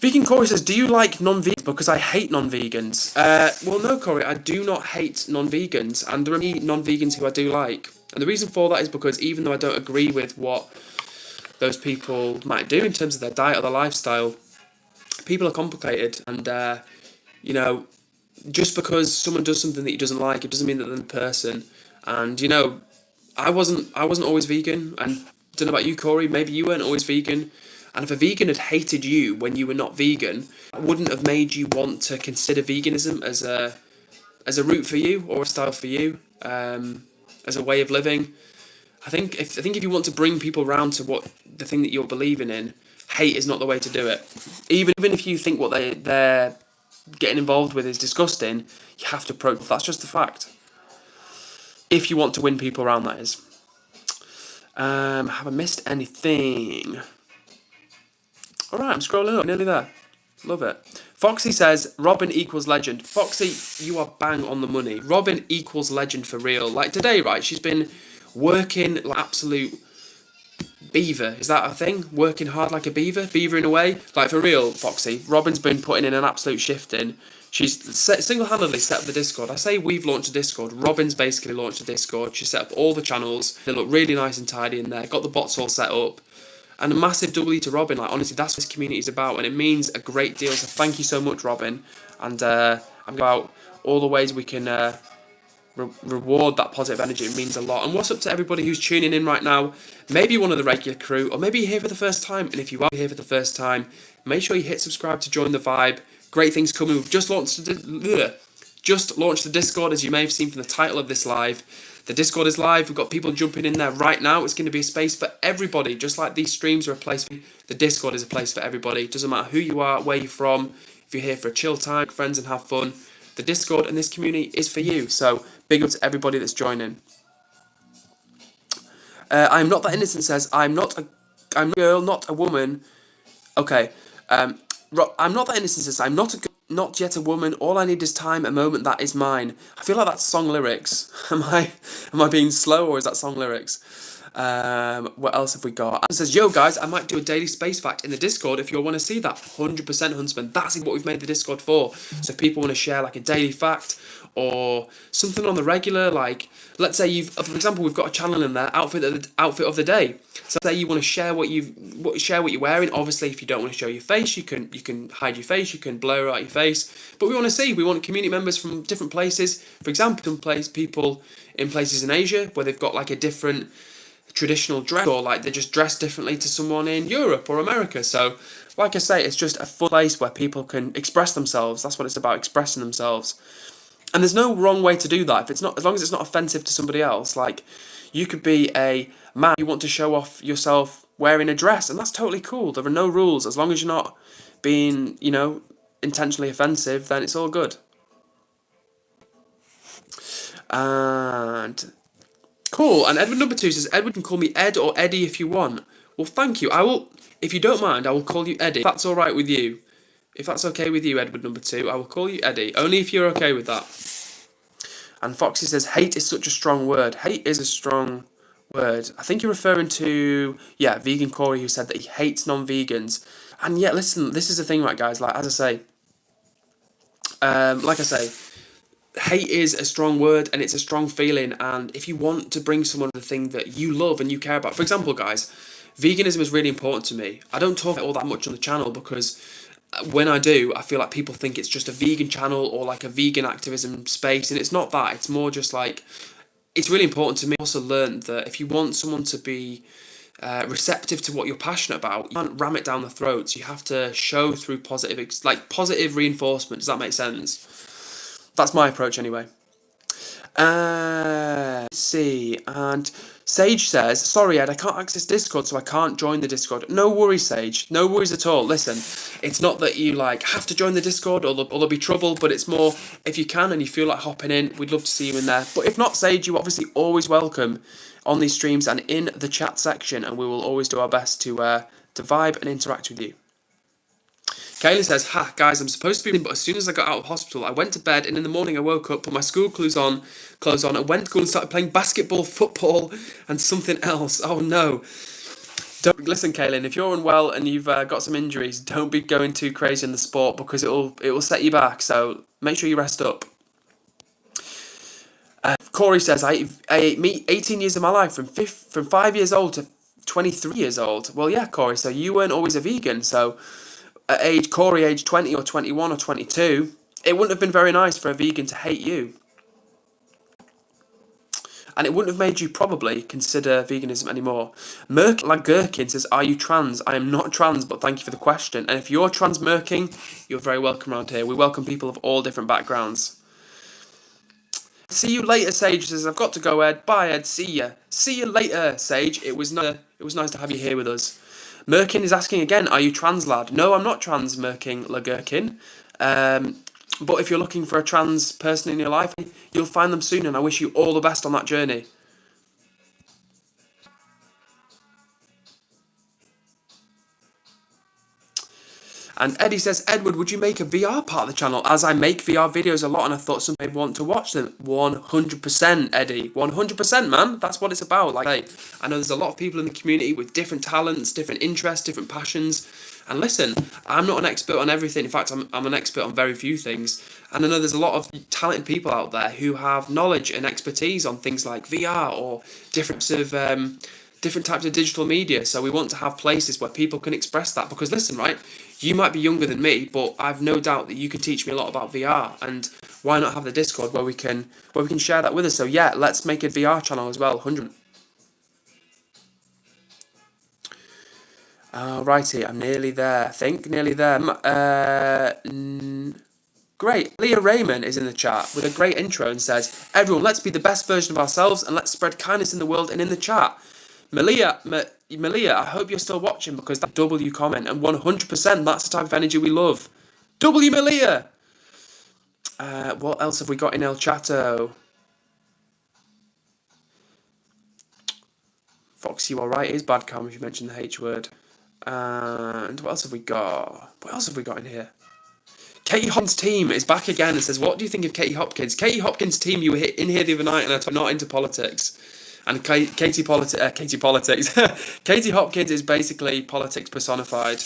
Vegan Corey says, do you like non-vegans? Because I hate non-vegans. Well, no, Corey, I do not hate non-vegans, and there are many non-vegans who I do like. And the reason for that is because even though I don't agree with what those people might do in terms of their diet or their lifestyle, people are complicated, and you know. Just because someone does something that he doesn't like, it doesn't mean that they're the person. And you know, I wasn't always vegan, and I don't know about you, Corey. Maybe you weren't always vegan. And if a vegan had hated you when you were not vegan, it wouldn't have made you want to consider veganism as a route for you or a style for you, as a way of living. I think if you want to bring people around to what the thing that you're believing in, hate is not the way to do it. Even if you think what they're getting involved with is disgusting, you have to approach. That's just the fact. If you want to win people around, that is. Have I missed anything? Alright, I'm scrolling up, nearly there. Love it. Foxy says, Robin equals legend. Foxy, you are bang on the money. Robin equals legend for real. Like today, right, she's been working like absolute beaver. Is that a thing? Working hard like a beaver? Beavering away? Like for real, Foxy. Robin's been putting in an absolute shift in. She's single-handedly set up the Discord. I say we've launched a Discord. Robin's basically launched a Discord. She set up all the channels. They look really nice and tidy in there. Got the bots all set up. And a massive W to Robin. Like honestly, that's what this community is about. And it means a great deal. So thank you so much, Robin. And I'm about all the ways we can reward that positive energy. It means a lot. And what's up to everybody who's tuning in right now? Maybe one of the regular crew, or maybe you're here for the first time. And if you are here for the first time, make sure you hit subscribe to join the vibe. Great things coming. We've just launched the Discord, as you may have seen from the title of this live. The Discord is live. We've got people jumping in there right now. It's going to be a space for everybody. Just like these streams are a place for you, the Discord is a place for everybody. It doesn't matter who you are, where you're from. If you're here for a chill time, friends, and have fun, the Discord and this community is for you. So big up to everybody that's joining. I'm not that innocent says, I'm a girl, not a woman. Okay. I'm not that innocent says, I'm not yet a woman. All I need is time, a moment that is mine. I feel like that's song lyrics. Am I being slow, or is that song lyrics? What else have we got? It says, yo guys, I might do a daily space fact in the Discord if you all want to see that. 100% Huntsman. That's what we've made the Discord for. So if people want to share like a daily fact or something on the regular, like let's say for example, we've got a channel in there, outfit of the day. So say you want to share what you're wearing. Obviously, if you don't want to show your face, you can hide your face, you can blur out your face. But we want community members from different places. For example, people in places in Asia where they've got like a different traditional dress, or like they just dress differently to someone in Europe or America. So like I say, it's just a fun place where people can express themselves. That's what it's about, expressing themselves. And there's no wrong way to do that. If it's not, as long as it's not offensive to somebody else. Like you could be a man, you want to show off yourself wearing a dress, and that's totally cool. There are no rules. As long as you're not being, intentionally offensive, then it's all good. And cool. And Edward number 2 says, Edward can call me Ed or Eddie if you want. Well, thank you. I will, if you don't mind, I will call you Eddie. If that's all right with you. If that's okay with you, Edward number 2, I will call you Eddie. Only if you're okay with that. And Foxy says, hate is such a strong word. Hate is a strong word. I think you're referring to, Vegan Corey, who said that he hates non-vegans. And yet, listen, this is the thing, right, guys? Like I say, hate is a strong word and it's a strong feeling. And if you want to bring someone the thing that you love and you care about, for example, guys, veganism is really important to me. I don't talk all that much on the channel because when I do, I feel like people think it's just a vegan channel or like a vegan activism space, and it's not that. It's more just like, it's really important to me. I also learned that if you want someone to be receptive to what you're passionate about, you can't ram it down the throats. You have to show through positive reinforcement. Does that make sense? That's my approach anyway. Let's see, and Sage says, sorry Ed, I can't access Discord, so I can't join the Discord. No worries, Sage, no worries at all. Listen, it's not that you have to join the Discord or there'll be trouble, but it's more, if you can and you feel like hopping in, we'd love to see you in there. But if not, Sage, you're obviously always welcome on these streams and in the chat section, and we will always do our best to vibe and interact with you. Kayla says, guys, I'm supposed to be in, but as soon as I got out of hospital, I went to bed, and in the morning I woke up, put my school clothes on, and went to school and started playing basketball, football, and something else. Oh no. Don't listen, Kaylin, if you're unwell and you've got some injuries, don't be going too crazy in the sport because it will set you back, so make sure you rest up. Corey says, I ate meat 18 years of my life, from 5 years old to 23 years old. Well, yeah, Corey, so you weren't always a vegan, so at age 20 or 21 or 22, it wouldn't have been very nice for a vegan to hate you. And it wouldn't have made you probably consider veganism anymore. Merk Lagurkin says, are you trans? I am not trans, but thank you for the question. And if you're trans Merking, you're very welcome around here. We welcome people of all different backgrounds. See you later, Sage says, I've got to go, Ed. Bye, Ed. See ya. See you later, Sage. It was nice to have you here with us. Merkin is asking again, are you trans, lad? No, I'm not trans, Merkin Lagurkin. But if you're looking for a trans person in your life, you'll find them soon, and I wish you all the best on that journey. And Eddie says, Edward, would you make a VR part of the channel? As I make VR videos a lot and I thought some people want to watch them. 100%, Eddie. 100%, man. That's what it's about. Like, hey, I know there's a lot of people in the community with different talents, different interests, different passions. And listen, I'm not an expert on everything. In fact, I'm an expert on very few things. And I know there's a lot of talented people out there who have knowledge and expertise on things like VR or different types of digital media. So we want to have places where people can express that. Because listen, right, you might be younger than me, but I've no doubt that you can teach me a lot about VR. And why not have the Discord where we can share that with us? So yeah, let's make a VR channel as well. 100. Righty, I'm nearly there. I think nearly there. Great. Leah Raymond is in the chat with a great intro and says, everyone, let's be the best version of ourselves and let's spread kindness in the world and in the chat. Malia, I hope you're still watching because that W comment, and 100% that's the type of energy we love. W Malia! What else have we got in El Chato? Fox, you alright? It is bad karma if you mentioned the H word. And what else have we got? What else have we got in here? Katie Hopkins' team is back again and says, what do you think of Katie Hopkins? Katie Hopkins' team, you were in here the other night and I told you not into politics. And Katie Politics. Katie Hopkins is basically politics personified.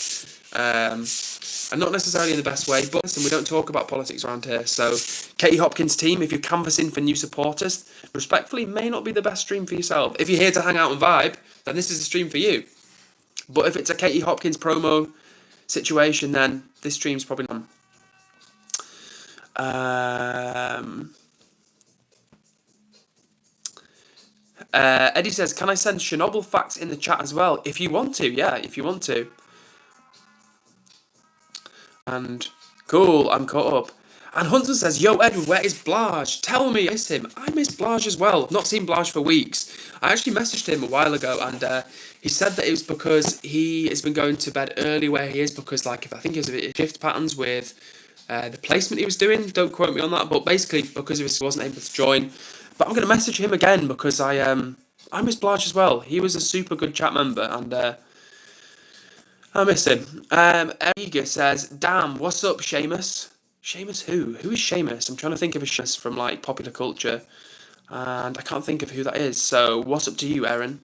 And not necessarily in the best way, but listen, we don't talk about politics around here. So, Katie Hopkins team, if you're canvassing for new supporters, respectfully, may not be the best stream for yourself. If you're here to hang out and vibe, then this is the stream for you. But if it's a Katie Hopkins promo situation, then this stream's probably not. Eddie says, can I send Chernobyl facts in the chat as well? If you want to, yeah, if you want to. And cool, I'm caught up. And Hunter says, yo, Edward, where is Blage? Tell me, I miss him. I miss Blage as well. I've not seen Blage for weeks. I actually messaged him a while ago, and he said that it was because he has been going to bed early where he is, because, like, I think it was a shift patterns with the placement he was doing. Don't quote me on that, but basically because he wasn't able to join. But I'm going to message him again because I miss Blage as well. He was a super good chat member, and I miss him. Eriga says, damn, what's up, Seamus? Seamus who? Who is Seamus? I'm trying to think of a Seamus from, like, popular culture, and I can't think of who that is. So, what's up to you, Aaron?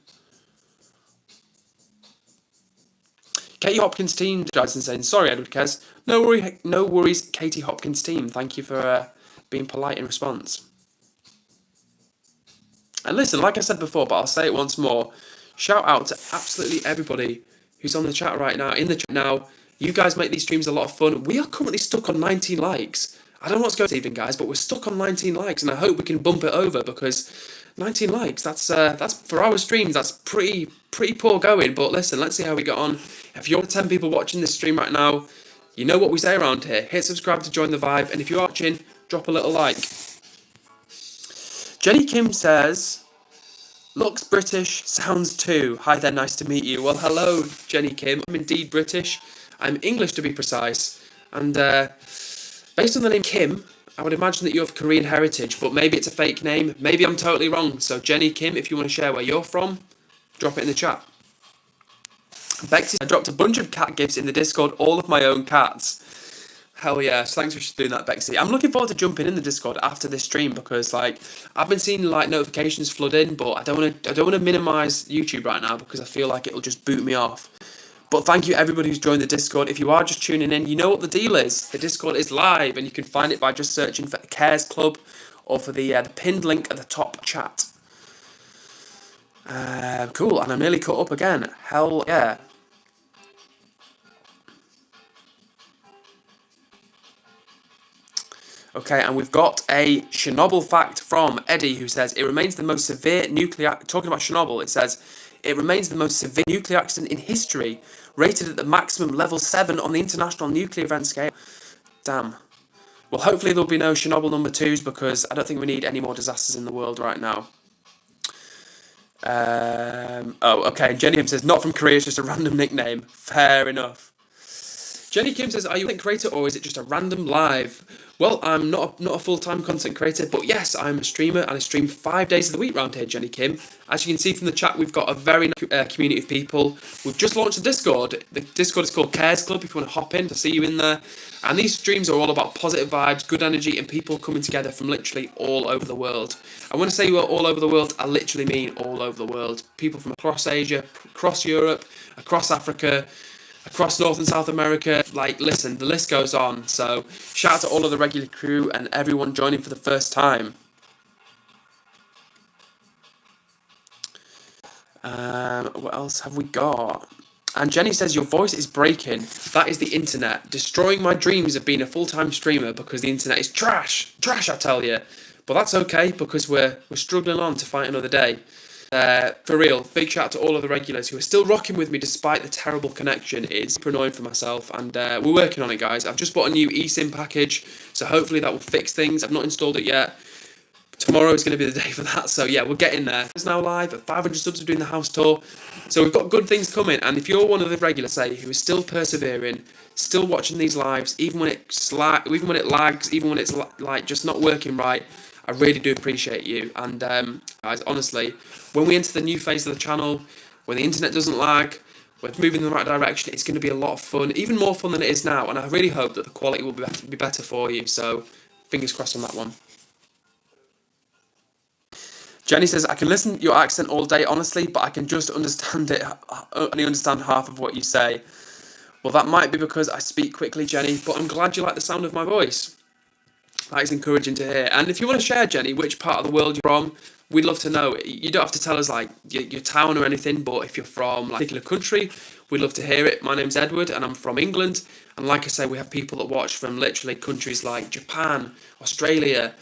Katie Hopkins team, Jason saying, sorry, EdwardCares. No worries, Katie Hopkins team. Thank you for being polite in response. And listen, like I said before, but I'll say it once more, shout out to absolutely everybody who's on the chat right now, in the chat now. You guys make these streams a lot of fun. We are currently stuck on 19 likes. I don't know what's going on even, guys, but we're stuck on 19 likes, and I hope we can bump it over, because 19 likes, that's for our streams, that's pretty poor going. But listen, let's see how we get on. If you're 10 people watching this stream right now, you know what we say around here. Hit subscribe to join the vibe, and if you're watching, drop a little like. Jenny Kim says, looks British, sounds too. Hi there, nice to meet you. Well, hello, Jenny Kim. I'm indeed British. I'm English, to be precise. And based on the name Kim, I would imagine that you have Korean heritage, but maybe it's a fake name. Maybe I'm totally wrong. So, Jenny Kim, if you want to share where you're from, drop it in the chat. Bexy, I dropped a bunch of cat gifts in the Discord, all of my own cats. Hell yeah, so thanks for doing that, Bexy. I'm looking forward to jumping in the Discord after this stream, because, like, I've been seeing, like, notifications flood in, but I don't want to minimize YouTube right now, because I feel like it'll just boot me off. But thank you everybody who's joined the Discord. If you are just tuning in, you know what the deal is. The Discord is live, and you can find it by just searching for Cares Club, or for the pinned link at the top chat. Cool, and I'm nearly caught up again. Hell yeah. Okay, and we've got a Chernobyl fact from Eddie, who says, it remains the most severe nuclear... Talking about Chernobyl, it says, it remains the most severe nuclear accident in history, rated at the maximum level 7 on the International Nuclear Event Scale. Damn. Well, hopefully there'll be no Chernobyl number 2s, because I don't think we need any more disasters in the world right now. Oh, okay, Jenny Kim says, not from Korea, it's just a random nickname. Fair enough. Jenny Kim says, are you a content creator, or is it just a random live? Well, I'm not a full-time content creator, but yes, I'm a streamer, and I stream 5 days of the week around here, Jenny Kim. As you can see from the chat, we've got a very nice community of people. We've just launched a Discord. The Discord is called Cares Club, if you want to hop in to see you in there. And these streams are all about positive vibes, good energy, and people coming together from literally all over the world. And when I say we're all over the world, I literally mean all over the world. People from across Asia, across Europe, across Africa, across North and South America. Like, listen, the list goes on. So shout out to all of the regular crew and everyone joining for the first time. What else have we got? And Jenny says, your voice is breaking. That is the internet destroying my dreams of being a full-time streamer, because the internet is trash. Trash, I tell you. But that's okay, because we're struggling on to fight another day. For real, big shout out to all of the regulars who are still rocking with me despite the terrible connection. It's super annoying for myself, and we're working on it, guys. I've just bought a new eSIM package, so hopefully that will fix things. I've not installed it yet. Tomorrow is going to be the day for that, so yeah, we're getting there. It's now live at 500 subs. We're doing the house tour, so we've got good things coming. And if you're one of the regulars, say, who is still persevering, still watching these lives, even when it lags, even when it's like just not working right, I really do appreciate you. And guys, honestly, when we enter the new phase of the channel, when the internet doesn't lag, we're moving in the right direction, it's going to be a lot of fun, even more fun than it is now. And I really hope that the quality will be better for you. So fingers crossed on that one. Jenny says, I can listen to your accent all day, honestly, but I can just understand it, only understand half of what you say. Well, that might be because I speak quickly, Jenny, but I'm glad you like the sound of my voice. That is encouraging to hear. And if you want to share, Jenny, which part of the world you're from, we'd love to know. You don't have to tell us like your town or anything, but if you're from like, a particular country, we'd love to hear it. My name's Edward and I'm from England. And like I say, we have people that watch from literally countries like Japan, Australia,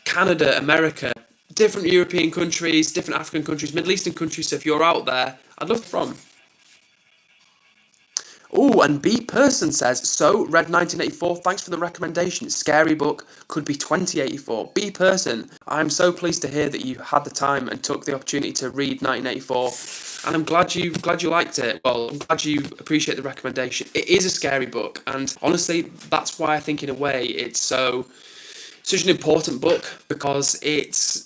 Canada, America, different European countries, different African countries, Middle Eastern countries. So if you're out there, I'd love to from. Oh, and B Person says, so, read 1984, thanks for the recommendation. Scary book, could be 2084. B Person, I'm so pleased to hear that you had the time and took the opportunity to read 1984. And I'm glad you liked it. Well, I'm glad you appreciate the recommendation. It is a scary book, and honestly, that's why I think in a way it's such an important book, because it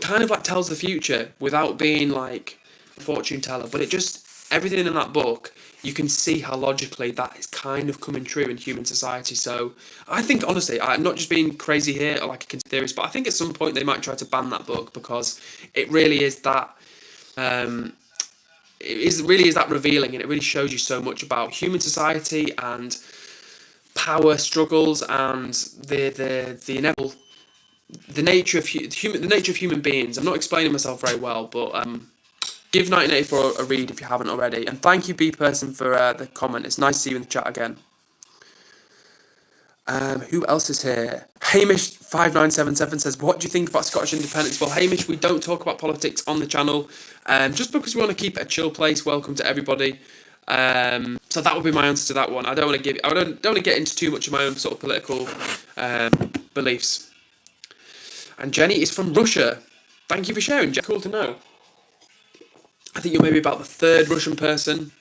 kind of like tells the future without being like a fortune teller, but it just, everything in that book, you can see how logically that is kind of coming true in human society. So I think, honestly, I'm not just being crazy here or like a conspiracy theorist, but I think at some point they might try to ban that book, because it really is that really is that revealing, and it really shows you so much about human society and power struggles and the inevitable the nature of human beings. I'm not explaining myself very well, but give 1984 a read if you haven't already. And thank you, B Person, for the comment. It's nice to see you in the chat again. Who else is here? Hamish5977 says, what do you think about Scottish independence? Well, Hamish, we don't talk about politics on the channel, just because we want to keep it a chill place. Welcome to everybody. So that would be my answer to that one. I don't want to get into too much of my own sort of political beliefs. And Jenny is from Russia. Thank you for sharing, Jenny. Cool to know. I think you're maybe about the third Russian person.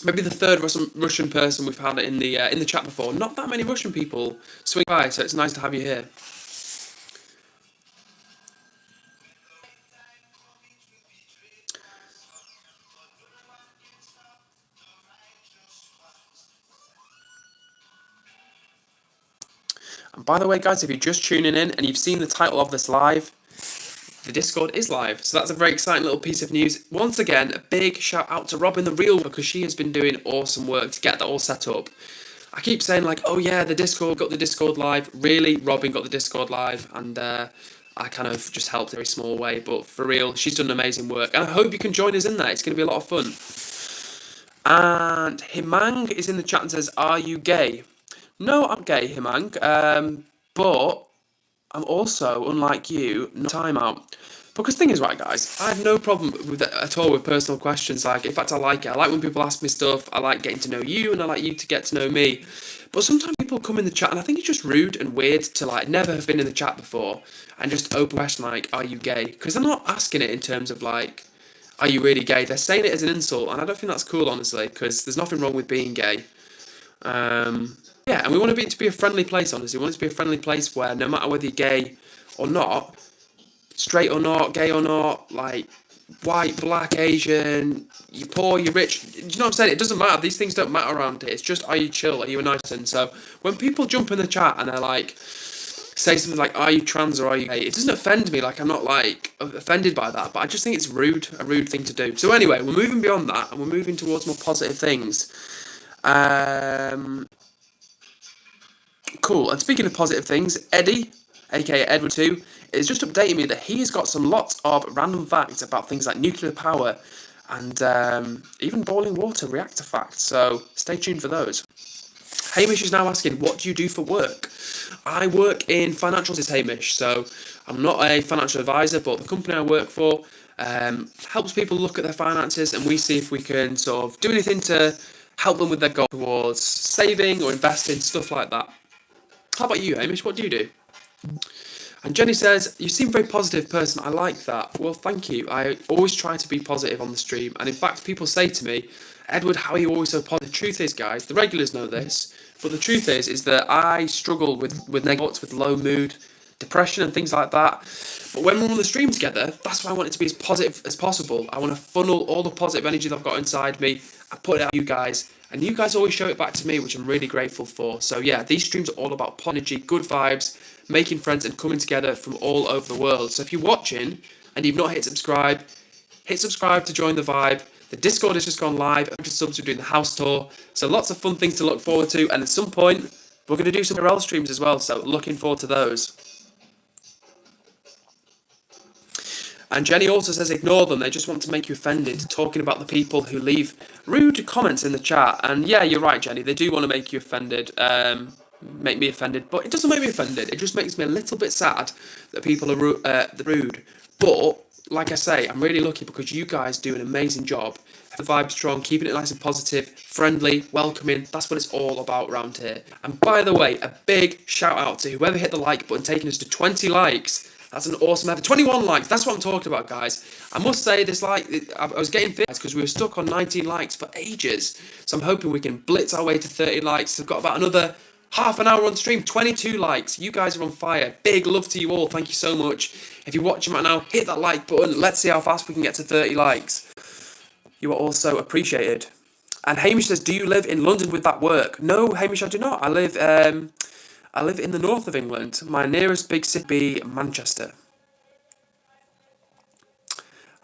Maybe the third Russian person we've had in the chat before. Not that many Russian people swing by, so it's nice to have you here. And by the way, guys, if you're just tuning in and you've seen the title of this live, the Discord is live. So that's a very exciting little piece of news. Once again, a big shout out to Robin the Real, because she has been doing awesome work to get that all set up. I keep saying like, oh yeah, the Discord, got the Discord live. Really, Robin got the Discord live, and I kind of just helped in a very small way. But for real, she's done amazing work. And I hope you can join us in there. It's going to be a lot of fun. And Himang is in the chat and says, are you gay? No, I'm gay, Himang. But I'm also, unlike you, no timeout. Because the thing is, right, guys, I have no problem with it at all with personal questions. Like, in fact, I like it. I like when people ask me stuff. I like getting to know you, and I like you to get to know me. But sometimes people come in the chat, and I think it's just rude and weird to, like, never have been in the chat before and just open question, like, are you gay? Because they're not asking it in terms of, like, are you really gay? They're saying it as an insult, and I don't think that's cool, honestly, because there's nothing wrong with being gay. Yeah, and we want it to be a friendly place, honestly. We want it to be a friendly place where no matter whether you're gay or not, straight or not, gay or not, like white, black, Asian, you're poor, you're rich, do you know what I'm saying? It doesn't matter. These things don't matter around here. It's just, are you chill? Are you a nice person? So when people jump in the chat and they're like, say something like, are you trans or are you gay? It doesn't offend me. Like, I'm not like offended by that, but I just think it's rude, a rude thing to do. So anyway, we're moving beyond that and we're moving towards more positive things. Cool. And speaking of positive things, Eddie, aka Edward2, is just updating me that he's got some lots of random facts about things like nuclear power and even boiling water reactor facts. So stay tuned for those. Hamish is now asking, what do you do for work? I work in financials, is Hamish. So I'm not a financial advisor, but the company I work for helps people look at their finances, and we see if we can sort of do anything to help them with their goal towards saving or investing, stuff like that. How about you, Hamish? What do you do? And Jenny says, you seem a very positive person. I like that. Well, thank you. I always try to be positive on the stream. And in fact, people say to me, Edward, how are you always so positive? The truth is, guys, the regulars know this, but the truth is that I struggle with negative, with low mood, depression and things like that. But when we're on the stream together, that's why I want it to be as positive as possible. I want to funnel all the positive energy that I've got inside me. I put it out to you guys, and you guys always show it back to me, which I'm really grateful for. So yeah, these streams are all about energy, good vibes, making friends and coming together from all over the world. So if you're watching and you've not hit subscribe to join the vibe. The Discord has just gone live. 100 subs, we're doing the house tour. So lots of fun things to look forward to. And at some point, we're going to do some IRL streams as well. So looking forward to those. And Jenny also says, ignore them. They just want to make you offended. Talking about the people who leave rude comments in the chat. And yeah, you're right, Jenny. They do want to make you offended. Make me offended. But it doesn't make me offended. It just makes me a little bit sad that people are rude. But like I say, I'm really lucky because you guys do an amazing job. The vibe strong, keeping it nice and positive, friendly, welcoming. That's what it's all about around here. And by the way, a big shout out to whoever hit the like button, taking us to 20 likes. That's an awesome effort. 21 likes. That's what I'm talking about, guys. I must say, this I was getting fit because we were stuck on 19 likes for ages. So I'm hoping we can blitz our way to 30 likes. I've got about another half an hour on stream, 22 likes. You guys are on fire. Big love to you all. Thank you so much. If you're watching right now, hit that like button. Let's see how fast we can get to 30 likes. You are also appreciated. And Hamish says, do you live in London with that work? No, Hamish, I do not. I live in the north of England. My nearest big city would be Manchester.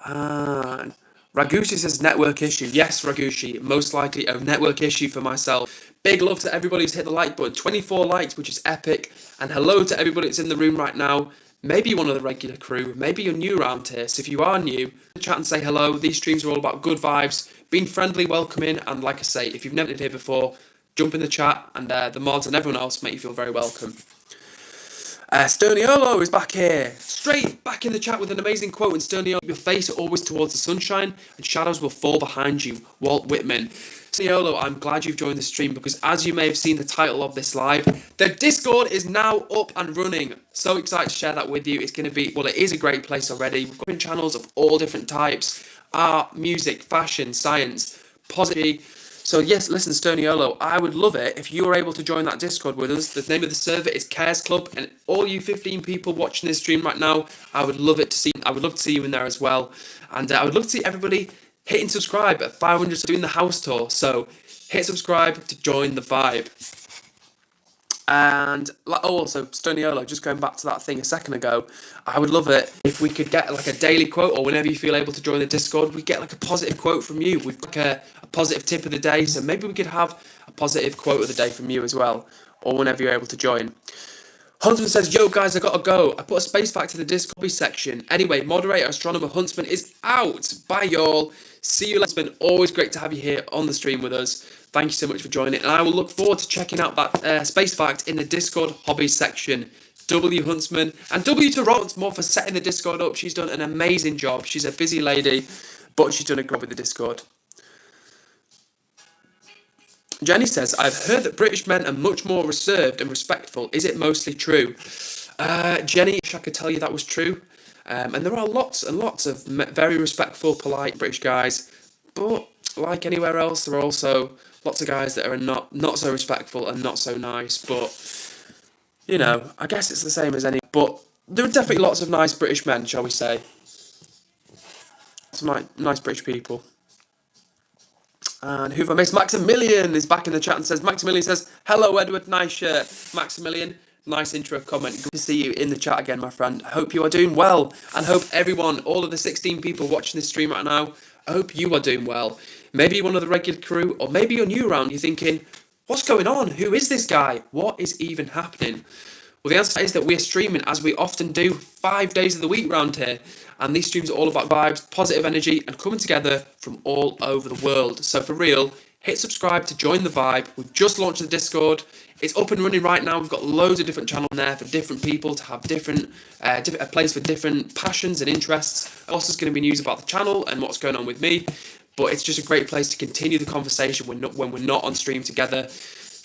Ragushi says network issue. Yes, Ragushi, most likely a network issue for myself. Big love to everybody who's hit the like button. 24 likes, which is epic. And hello to everybody that's in the room right now. Maybe you're one of the regular crew. Maybe you're new around here. So if you are new, chat and say hello. These streams are all about good vibes, being friendly, welcoming. And like I say, if you've never been here before, jump in the chat, and the mods and everyone else make you feel very welcome. Sterniolo is back here. Straight back in the chat with an amazing quote. And Sterniolo, your face always towards the sunshine, and shadows will fall behind you. Walt Whitman. Sterniolo, I'm glad you've joined the stream because as you may have seen the title of this live, the Discord is now up and running. So excited to share that with you. It's going to be, well, it is a great place already. We've got channels of all different types. Art, music, fashion, science, positivity. So yes, listen, Sterniolo, I would love it if you were able to join that Discord with us. The name of the server is Cares Club, and all you 15 people watching this stream right now, I would love to see you in there as well. And I would love to see everybody hitting subscribe at 500, so doing the house tour. So hit subscribe to join the vibe. And also, Sterniolo, just going back to that thing a second ago, I would love it if we could get like a daily quote, or whenever you feel able to join the Discord, we get like a positive quote from you. We've got a positive tip of the day, so maybe we could have a positive quote of the day from you as well, or whenever you're able to join. Huntsman says, yo guys, I gotta go. I put a space back to the Discord section. Anyway, moderator astronomer Huntsman is out. Bye y'all. See you later. It's been always great to have you here on the stream with us. Thank you so much for joining, and I will look forward to checking out that space fact in the Discord hobbies section. W Huntsman, and W to Rotsmore for setting the Discord up. She's done an amazing job. She's a busy lady, but she's done a great job with the Discord. Jenny says, I've heard that British men are much more reserved and respectful. Is it mostly true? Jenny, I could tell you that was true. And there are lots and lots of very respectful, polite British guys. But like anywhere else, there are also lots of guys that are not so respectful and not so nice. But, you know, I guess it's the same as any. But there are definitely lots of nice British men, shall we say. Some nice British people. And who have I missed? Maximilian is back in the chat and says, Maximilian says, hello Edward, nice shirt. Maximilian, nice intro comment. Good to see you in the chat again, my friend. I hope you are doing well, and hope everyone, all of the 16 people watching this stream right now, I hope you are doing well. Maybe you're one of the regular crew, or maybe you're new around, you're thinking, what's going on? Who is this guy? What is even happening? Well, the answer is that we're streaming, as we often do, 5 days of the week around here. And these streams are all about vibes, positive energy, and coming together from all over the world. So for real, hit subscribe to join the vibe. We've just launched the Discord. It's up and running right now. We've got loads of different channels in there for different people to have a place for different passions and interests. Also, there's going to be news about the channel and what's going on with me. But it's just a great place to continue the conversation when we're not on stream together.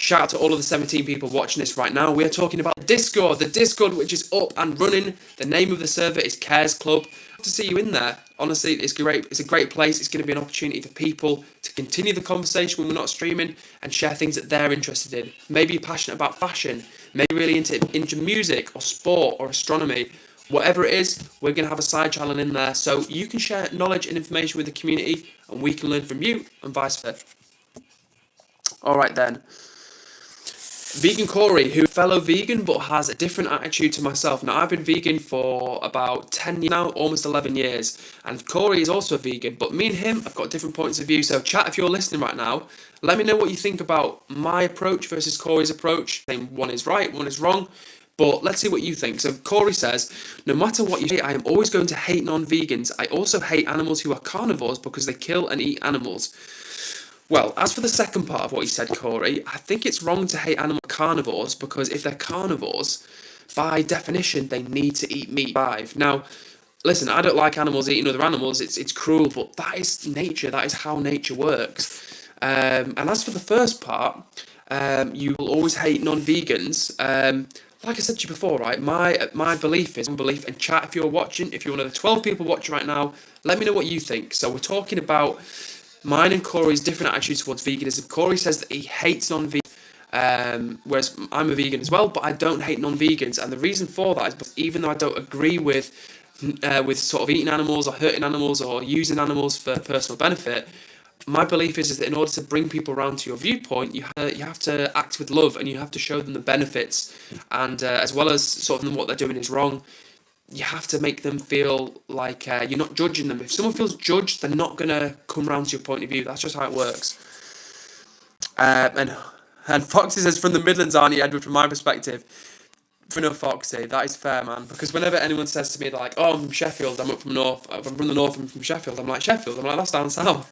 Shout out to all of the 17 people watching this right now. We are talking about Discord, the Discord which is up and running. The name of the server is Cares Club. Good to see you in there. Honestly, it's great. It's a great place. It's going to be an opportunity for people to continue the conversation when we're not streaming and share things that they're interested in. Maybe you're passionate about fashion, maybe really into music or sport or astronomy. Whatever it is, we're going to have a side channel in there so you can share knowledge and information with the community and we can learn from you and vice versa. All right then. Vegan Corey, who fellow vegan but has a different attitude to myself. Now, I've been vegan for about 10 years now, almost 11 years, and Corey is also a vegan, but me and him have got different points of view. So, chat, if you're listening right now, let me know what you think about my approach versus Corey's approach. One is right, one is wrong, but let's see what you think. So, Corey says, no matter what you say, I am always going to hate non-vegans. I also hate animals who are carnivores because they kill and eat animals. Well, as for the second part of what you said, Corey, I think it's wrong to hate animal carnivores because if they're carnivores, by definition, they need to eat meat. Now, listen, I don't like animals eating other animals. It's cruel, but that is nature. That is how nature works. And as for the first part, you will always hate non-vegans. Like I said to you before, right? My belief is and chat. If you're watching, if you're one of the 12 people watching right now, let me know what you think. So we're talking about mine and Corey's different attitudes towards veganism. Corey says that he hates non-vegan, whereas I'm a vegan as well, but I don't hate non-vegans. And the reason for that is because even though I don't agree with sort of eating animals or hurting animals or using animals for personal benefit, my belief is that in order to bring people around to your viewpoint, you have to act with love and you have to show them the benefits, and as well as sort of what they're doing is wrong. You have to make them feel like you're not judging them. If someone feels judged, they're not going to come round to your point of view. That's just how it works. And Foxy says, from the Midlands, aren't you, Edward, from my perspective? For no, Foxy, that is fair, man. Because whenever anyone says to me, like, oh, I'm from Sheffield, I'm up from North, I'm from the North, I'm from Sheffield, I'm like, Sheffield? I'm like, that's down south.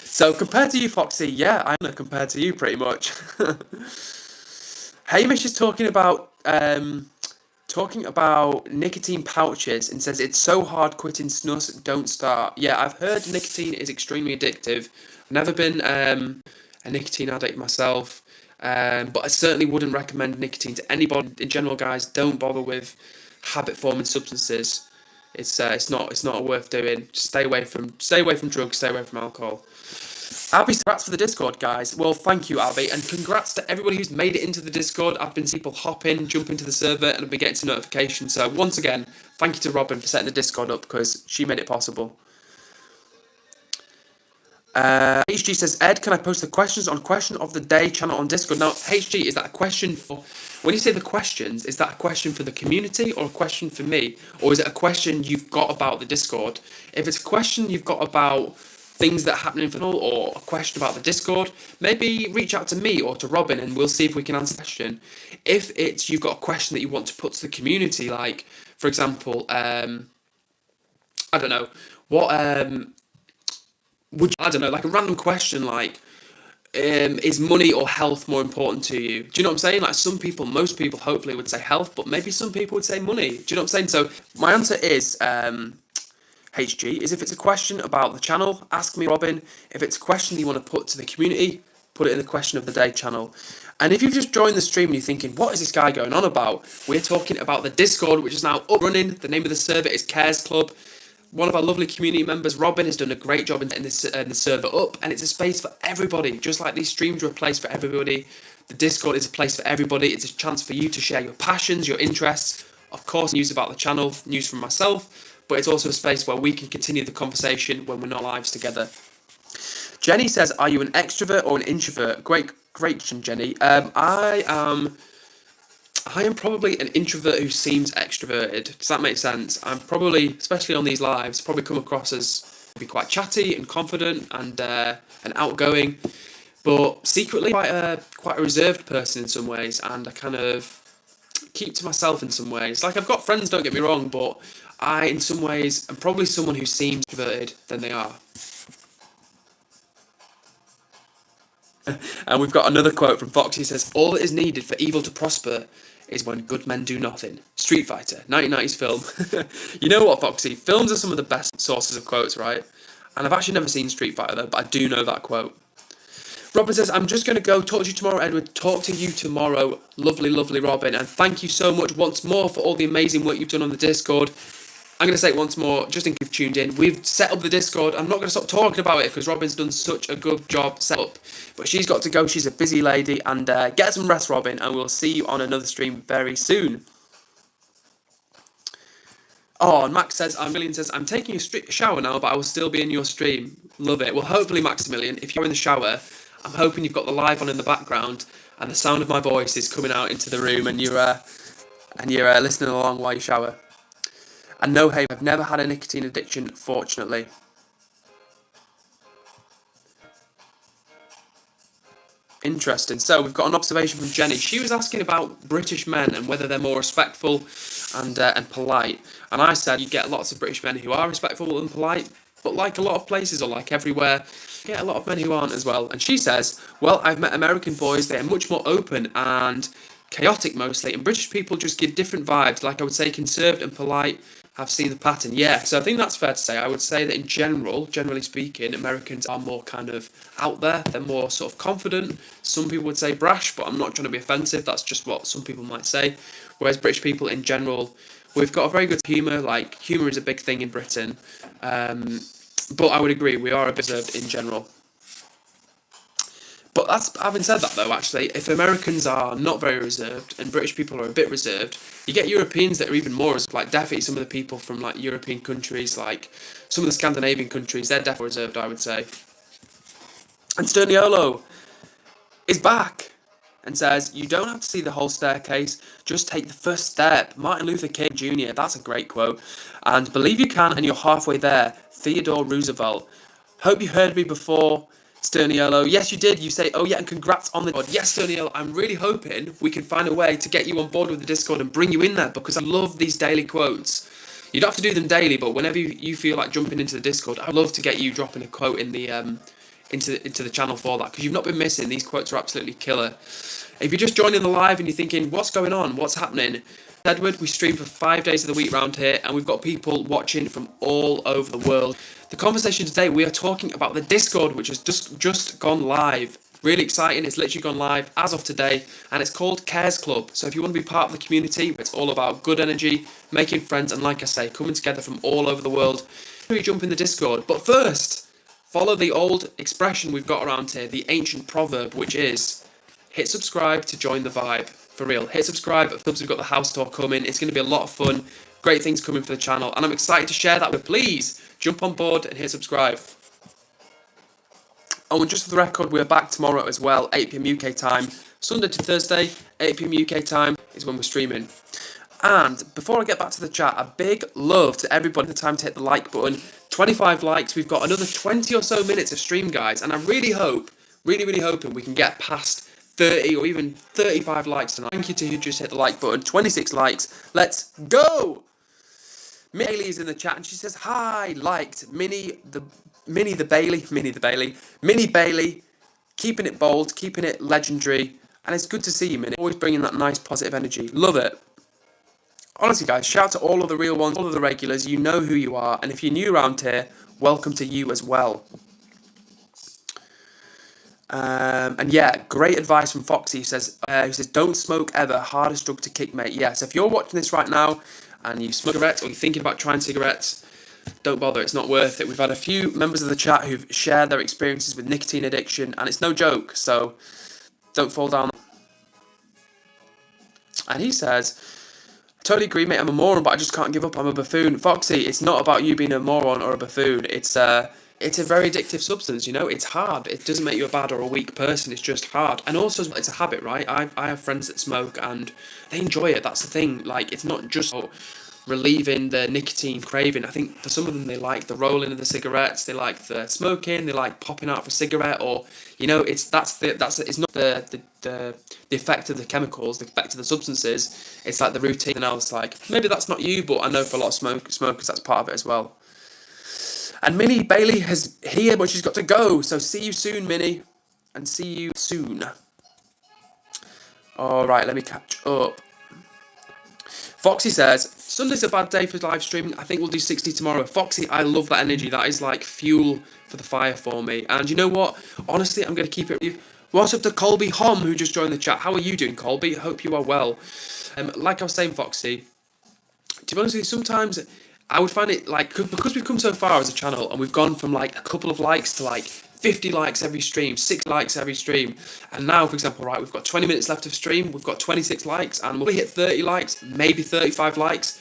So compared to you, Foxy, yeah, I know compared to you pretty much. Hamish is talking about nicotine pouches and says it's so hard quitting snus, don't start. Yeah, I've heard nicotine is extremely addictive. I've never been a nicotine addict myself, but I certainly wouldn't recommend nicotine to anybody. In general, guys, don't bother with habit-forming substances. It's not worth doing. Just stay away from drugs, stay away from alcohol. Abby, congrats for the Discord, guys. Well, thank you, Abby, and congrats to everybody who's made it into the Discord. I've been seeing people hop in, jump into the server, and I've been getting some notifications. So once again, thank you to Robin for setting the Discord up because she made it possible. HG says, Ed, can I post the questions on Question of the Day channel on Discord? Now, HG, is that a question for... When you say the questions, is that a question for the community or a question for me? Or is it a question you've got about the Discord? If it's a question you've got about things that are happening for all, or a question about the Discord, maybe reach out to me or to Robin and we'll see if we can answer the question. If it's you've got a question that you want to put to the community, like, for example, I don't know, what... like a random question like, is money or health more important to you? Do you know what I'm saying? Like most people hopefully would say health, but maybe some people would say money. Do you know what I'm saying? So my answer is, HG, is if it's a question about the channel, ask me, Robin. If it's a question you want to put to the community, put it in the Question of the Day channel. And if you've just joined the stream and you're thinking, what is this guy going on about? We're talking about the Discord, which is now up running. The name of the server is Cares Club. One of our lovely community members, Robin, has done a great job in getting the server up, and it's a space for everybody. Just like these streams are a place for everybody, the Discord is a place for everybody. It's a chance for you to share your passions, your interests, of course, news about the channel, news from myself, but it's also a space where we can continue the conversation when we're not lives together. Jenny says, are you an extrovert or an introvert? Great question, Jenny. I am probably an introvert who seems extroverted. Does that make sense? I'm probably, especially on these lives, probably come across as maybe quite chatty and confident and outgoing, but secretly quite a reserved person in some ways, and I kind of keep to myself in some ways. Like, I've got friends, don't get me wrong, but I, in some ways, am probably someone who seems introverted than they are. And we've got another quote from Fox. He says, all that is needed for evil to prosper is when good men do nothing. Street Fighter, 1990s film. You know what, Foxy? Films are some of the best sources of quotes, right? And I've actually never seen Street Fighter, though, but I do know that quote. Robin says, I'm just going to go. Talk to you tomorrow, Edward. Talk to you tomorrow. Lovely, lovely Robin. And thank you so much once more for all the amazing work you've done on the Discord. I'm going to say it once more, just in case you've tuned in. We've set up the Discord. I'm not going to stop talking about it because Robin's done such a good job set up. But she's got to go. She's a busy lady. And get some rest, Robin. And we'll see you on another stream very soon. Oh, and Maximilian says, I'm taking a shower now, but I will still be in your stream. Love it. Well, hopefully, Maximilian, if you're in the shower, I'm hoping you've got the live on in the background, and the sound of my voice is coming out into the room, and you're listening along while you shower. And no, hey, I've never had a nicotine addiction, fortunately. Interesting. So we've got an observation from Jenny. She was asking about British men and whether they're more respectful and polite. And I said you get lots of British men who are respectful and polite, but like a lot of places or like everywhere, you get a lot of men who aren't as well. And she says, well, I've met American boys. They are much more open and chaotic mostly, and British people just give different vibes. Like I would say, conserved and polite. I've seen the pattern, yeah. So I think that's fair to say. I would say that in general, generally speaking, Americans are more kind of out there. They're more sort of confident. Some people would say brash, but I'm not trying to be offensive. That's just what some people might say. Whereas British people in general, we've got a very good humour. Like, humour is a big thing in Britain. But I would agree, we are a bit reserved in general. But that's, having said that though, actually, if Americans are not very reserved and British people are a bit reserved, you get Europeans that are even more, like definitely some of the people from like European countries, like some of the Scandinavian countries, they're definitely reserved, I would say. And Sterniolo is back and says, you don't have to see the whole staircase, just take the first step. Martin Luther King Jr., that's a great quote. And believe you can and you're halfway there. Theodore Roosevelt. Hope you heard me before. Sterniolo, yes you did, you say, oh yeah, and congrats on the Discord. Yes Sterniolo, I'm really hoping we can find a way to get you on board with the Discord and bring you in there, because I love these daily quotes. You don't have to do them daily, but whenever you feel like jumping into the Discord, I'd love to get you dropping a quote in the into the channel for that, because you've not been missing. These quotes are absolutely killer. If you're just joining the live and you're thinking, what's going on, what's happening? Edward, we stream for 5 days of the week round here, and we've got people watching from all over the world. The conversation today, we are talking about the Discord, which has just gone live. Really exciting, it's literally gone live as of today, and it's called Cares Club. So if you want to be part of the community, it's all about good energy, making friends, and like I say, coming together from all over the world. We jump in the Discord, but first, follow the old expression we've got around here, the ancient proverb, which is, hit subscribe to join the vibe. For real, hit subscribe. We've got the house tour coming. It's going to be a lot of fun. Great things coming for the channel, and I'm excited to share that with you. Please jump on board and hit subscribe. Oh, and just for the record, we're back tomorrow as well, 8 PM UK time. Sunday to Thursday, 8 PM UK time is when we're streaming. And before I get back to the chat, a big love to everybody. The time to hit the like button. 25 likes. We've got another 20 or so minutes of stream, guys, and I really hope, really hoping we can get past 30 or even 35 likes tonight. Thank you to who just hit the like button. 26 likes. Let's go! Minnie is in the chat and she says, hi, liked. Minnie Bailey, keeping it bold, keeping it legendary. And it's good to see you, Minnie. Always bringing that nice positive energy. Love it. Honestly, guys, shout out to all of the real ones, all of the regulars. You know who you are. And if you're new around here, welcome to you as well. And yeah, great advice from Foxy, who says, don't smoke ever, hardest drug to kick, mate. Yeah, so if you're watching this right now and you smoke cigarettes or you're thinking about trying cigarettes, don't bother, it's not worth it. We've had a few members of the chat who've shared their experiences with nicotine addiction, and it's no joke, so don't fall down. And he says, I totally agree, mate, I'm a moron, but I just can't give up, I'm a buffoon. Foxy, it's not about you being a moron or a buffoon, it's a very addictive substance, you know, it's hard. It doesn't make you a bad or a weak person, it's just hard. And also, it's a habit, right? I have friends that smoke and they enjoy it, that's the thing. Like, it's not just about relieving the nicotine craving. I think for some of them, they like the rolling of the cigarettes, they like the smoking, they like popping out for a cigarette, or, you know, it's not the effect of the chemicals, the effect of the substances, it's like the routine. And I was like, maybe that's not you, but I know for a lot of smokers, that's part of it as well. And Minnie Bailey is here, but she's got to go. So see you soon, Minnie. And see you soon. Alright, let me catch up. Foxy says, Sunday's a bad day for live streaming. I think we'll do 60 tomorrow. Foxy, I love that energy. That is like fuel for the fire for me. And you know what? Honestly, I'm going to keep it with you. What's up to Colby Hom, who just joined the chat? How are you doing, Colby? Hope you are well. Like I was saying, Foxy, to be honest with you, sometimes I would find it, like, because we've come so far as a channel and we've gone from like a couple of likes to like 50 likes every stream, 6 likes every stream, and now, for example, right, we've got 20 minutes left of stream, we've got 26 likes, and we'll hit 30 likes, maybe 35 likes.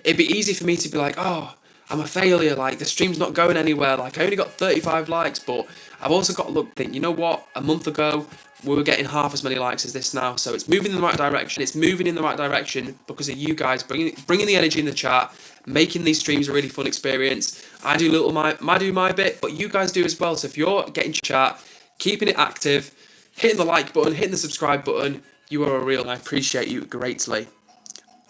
It'd be easy for me to be like, oh, I'm a failure, like the stream's not going anywhere, like I only got 35 likes, but I've also got to think, you know what, a month ago we were getting half as many likes as this now, so it's moving in the right direction. It's moving in the right direction because of you guys bringing the energy in the chat, making these streams a really fun experience. I do my bit, but you guys do as well. So if you're getting chat, keeping it active, hitting the like button, hitting the subscribe button, you are a real, and I appreciate you greatly.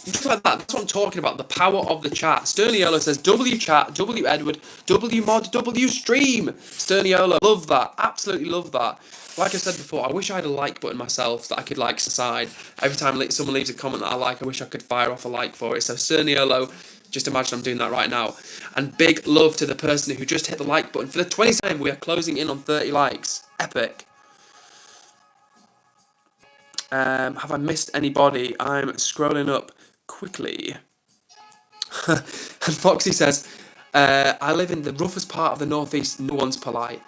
Just like that, that's what I'm talking about, the power of the chat. Sterniolo says, W chat, W Edward, W mod, W stream. Sterniolo, love that, absolutely love that. Like I said before, I wish I had a like button myself that I could like aside. Every time someone leaves a comment that I like, I wish I could fire off a like for it. So Sterniolo, just imagine I'm doing that right now. And big love to the person who just hit the like button. For the 20th time, we are closing in on 30 likes. Epic. Have I missed anybody? I'm scrolling up quickly. And Foxy says, I live in the roughest part of the northeast, no one's polite.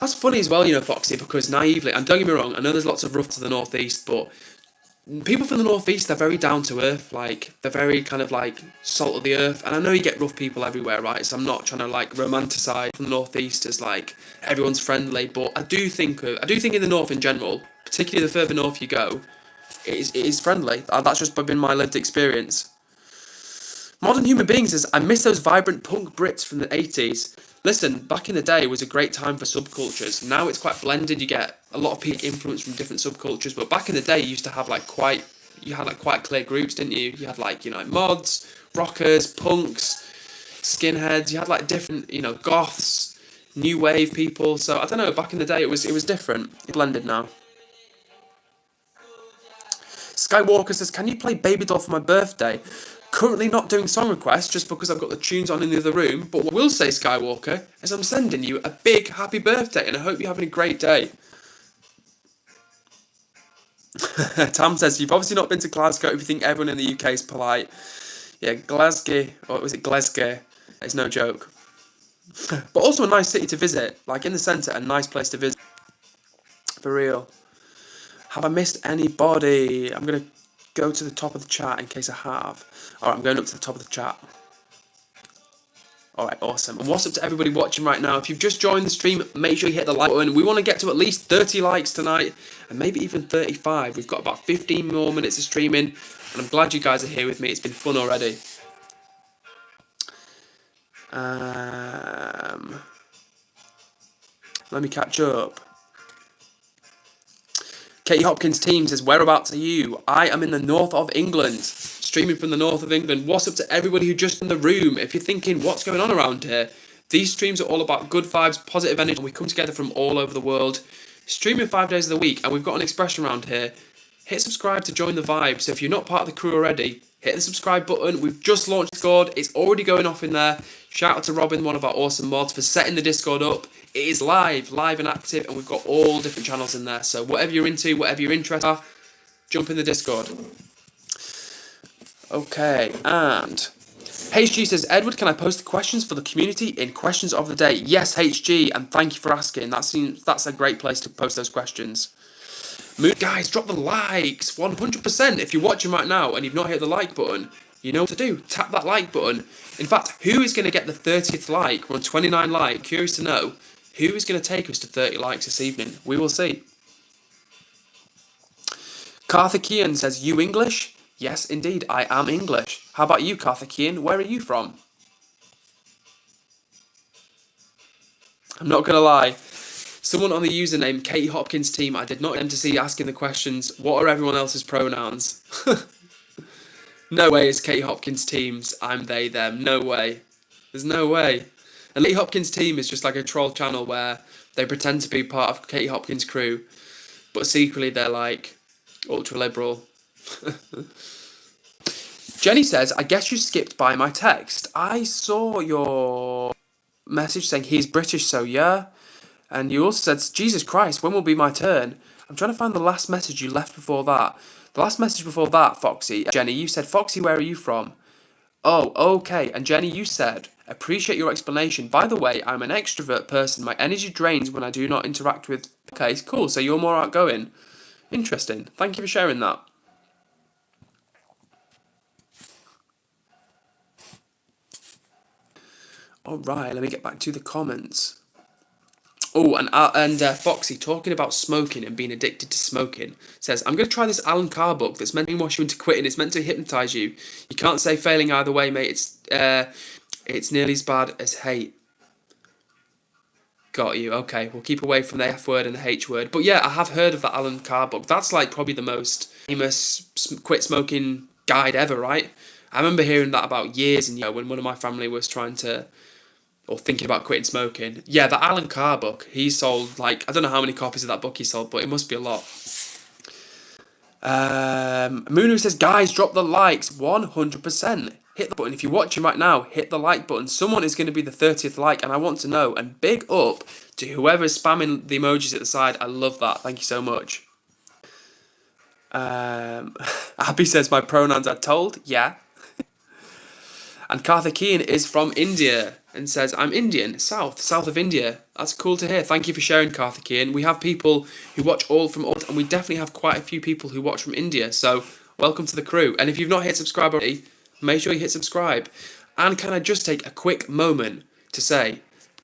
That's funny as well, you know, Foxy, because naively, and don't get me wrong, I know there's lots of rough to the northeast, but people from the northeast, they're very down to earth, like, they're very kind of like salt of the earth, and I know you get rough people everywhere, right, so I'm not trying to like romanticize from the northeast as like everyone's friendly, but I do think in the north in general, particularly the further north you go, it is friendly. That's just been my lived experience. Modern Human Being says, I miss those vibrant punk Brits from the 80s. Listen, back in the day was a great time for subcultures. Now it's quite blended. You get a lot of people influence from different subcultures. But back in the day, you used to have quite clear groups, didn't you? You had mods, rockers, punks, skinheads. You had different, goths, new wave people. So I don't know. Back in the day, it was different. It's blended now. Skywalker says, can you play Baby Doll for my birthday? Currently not doing song requests just because I've got the tunes on in the other room, but what I will say, Skywalker, is I'm sending you a big happy birthday and I hope you're having a great day. Tam says, you've obviously not been to Glasgow if you think everyone in the UK is polite. Yeah, Glasgow, or was it Glasgow? It's no joke. But also a nice city to visit, in the centre, a nice place to visit. For real. Have I missed anybody? I'm going to go to the top of the chat in case I have. Alright, I'm going up to the top of the chat. Alright, awesome. And what's up to everybody watching right now? If you've just joined the stream, make sure you hit the like button. We want to get to at least 30 likes tonight, and maybe even 35. We've got about 15 more minutes of streaming, and I'm glad you guys are here with me. It's been fun already. Let me catch up. Katie Hopkins team says, whereabouts are you? I am in the north of England, streaming from the north of England. What's up to everybody who just in the room? If you're thinking, what's going on around here? These streams are all about good vibes, positive energy, and we come together from all over the world, streaming 5 days of the week, and we've got an expression around here. Hit subscribe to join the vibe. So if you're not part of the crew already, hit the subscribe button. We've just launched Discord. It's already going off in there. Shout out to Robin, one of our awesome mods, for setting the Discord up. It is live and active, and we've got all different channels in there. So whatever you're into, whatever your interests are, jump in the Discord. Okay, and HG says, Edward, can I post the questions for the community in questions of the day? Yes, HG, and thank you for asking. That's a great place to post those questions. Guys, drop the likes, 100%. If you're watching right now and you've not hit the like button, you know what to do. Tap that like button. In fact, who is going to get the 30th like? We're on 29 likes. Curious to know. Who is going to take us to 30 likes this evening? We will see. Karthikeyan says, you English? Yes, indeed, I am English. How about you, Karthikeyan? Where are you from? I'm not going to lie. Someone on the username, Katie Hopkins team, I did not intend to see asking the questions, what are everyone else's pronouns? No way it's Katie Hopkins teams, I'm they, them. No way. There's no way. And Katie Hopkins team is just like a troll channel where they pretend to be part of Katie Hopkins' crew, but secretly they're ultra liberal. Jenny says, I guess you skipped by my text. I saw your message saying he's British, so yeah. And you also said, Jesus Christ, when will be my turn? I'm trying to find the last message you left before that. The last message before that, Foxy. Jenny, you said, Foxy, where are you from? Oh, okay. And Jenny, you said, appreciate your explanation. By the way, I'm an extrovert person. My energy drains when I do not interact with... Okay, cool. So you're more outgoing. Interesting. Thank you for sharing that. All right, let me get back to the comments. Oh, and Foxy, talking about smoking and being addicted to smoking, says, I'm going to try this Alan Carr book that's meant to brainwash you into quitting. It's meant to hypnotise you. You can't say failing either way, mate. It's nearly as bad as hate. Got you. Okay, we'll keep away from the F word and the H word. But yeah, I have heard of that Alan Carr book. That's like probably the most famous quit smoking guide ever, right? I remember hearing that about years and when one of my family was trying to, or thinking about quitting smoking. Yeah, the Alan Carr book, he sold, like, I don't know how many copies of that book he sold, but it must be a lot. Munu says, guys, drop the likes, 100%. Hit the button. If you're watching right now, hit the like button. Someone is going to be the 30th like, and I want to know. And big up to whoever is spamming the emojis at the side. I love that. Thank you so much. Abby says, my pronouns are told. Yeah. And Karthikeyan is from India and says, I'm Indian, south of India. That's cool to hear. Thank you for sharing, Karthikeyan. We have people who watch all from all, and we definitely have quite a few people who watch from India. So welcome to the crew. And if you've not hit subscribe already, make sure you hit subscribe. And can I just take a quick moment to say,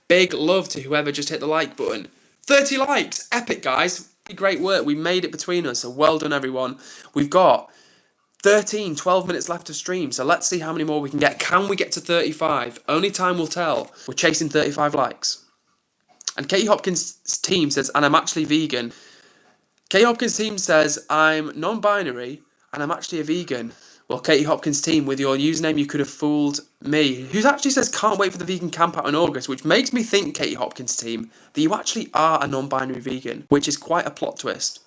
big love to whoever just hit the like button. 30 likes, epic guys. Great work. We made it between us. So well done, everyone. We've got 12 minutes left of stream, so let's see how many more we can get. Can we get to 35? Only time will tell. We're chasing 35 likes. And Katie Hopkins' team says, and I'm actually vegan. Katie Hopkins' team says, I'm non-binary, and I'm actually a vegan. Well, Katie Hopkins' team, with your username, you could have fooled me. Who actually says, can't wait for the vegan camp out in August, which makes me think, Katie Hopkins' team, that you actually are a non-binary vegan, which is quite a plot twist.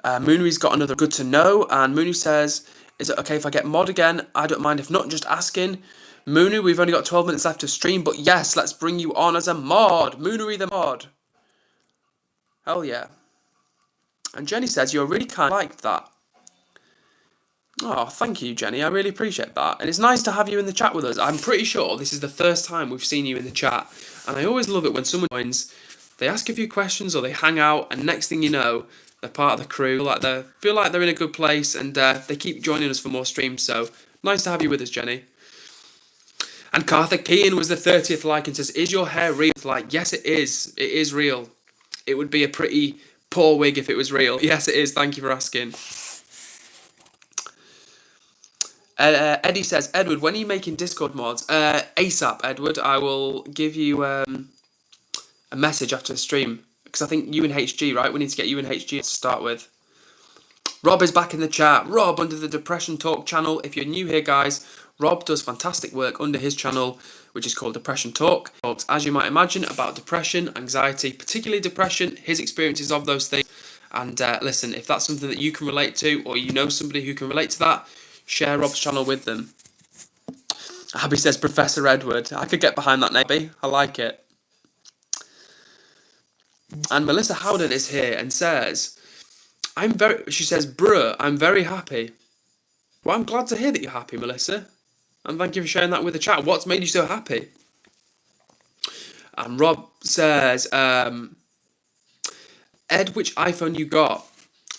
Mooney's got another good to know, and Mooney says, is it okay if I get mod again? I don't mind if not, just asking. Mooney, we've only got 12 minutes left of stream, but yes, let's bring you on as a mod. Mooney the mod. Hell yeah. And Jenny says, you're really kind, liked that. Oh, thank you, Jenny. I really appreciate that. And it's nice to have you in the chat with us. I'm pretty sure this is the first time we've seen you in the chat. And I always love it when someone joins, they ask a few questions or they hang out, and next thing you know, they're part of the crew, feel like they're in a good place, and they keep joining us for more streams, so nice to have you with us, Jenny. And Karthikeyan was the 30th like and says, is your hair real? Like, yes it is real. It would be a pretty poor wig if it was real. Yes it is, thank you for asking. Eddie says, Edward, when are you making Discord mods? ASAP, Edward. I will give you a message after the stream. Because I think you and HG, right? We need to get you and HG to start with. Rob is back in the chat. Rob under the Depression Talk channel. If you're new here, guys, Rob does fantastic work under his channel, which is called Depression Talk. Talks, as you might imagine, about depression, anxiety, particularly depression, his experiences of those things. And listen, if that's something that you can relate to, or you know somebody who can relate to that, share Rob's channel with them. Abby says, Professor Edward. I could get behind that name, Abby. I like it. And Melissa Howden is here and says, she says, bruh, I'm very happy. Well, I'm glad to hear that you're happy, Melissa. And thank you for sharing that with the chat. What's made you so happy? And Rob says, Ed, which iPhone you got?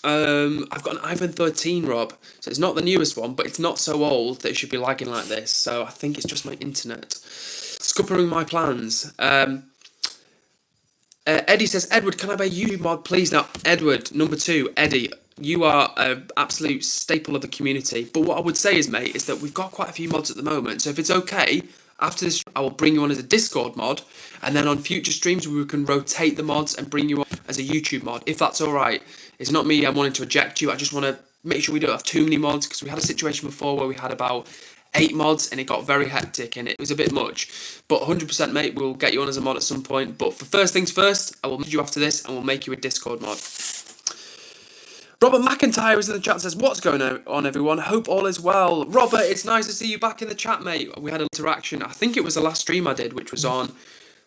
I've got an iPhone 13, Rob. So it's not the newest one, but it's not so old that it should be lagging like this. So I think it's just my internet. Scuppering my plans. Eddie says, Edward, can I buy a YouTube mod, please? Now, Edward, number 2, Eddie, you are an absolute staple of the community. But what I would say is, mate, is that we've got quite a few mods at the moment. So if it's okay, after this, I will bring you on as a Discord mod. And then on future streams, we can rotate the mods and bring you on as a YouTube mod, if that's all right. It's not me, I'm wanting to eject you. I just want to make sure we don't have too many mods, because we had a situation before where we had about 8 mods and it got very hectic and it was a bit much. But 100%, mate, we'll get you on as a mod at some point. But for first things first, I will mod you after this and we'll make you a Discord mod. Robert McIntyre is in the chat and says, what's going on, everyone? Hope all is well. Robert, it's nice to see you back in the chat, mate. We had an interaction. I think it was the last stream I did, which was on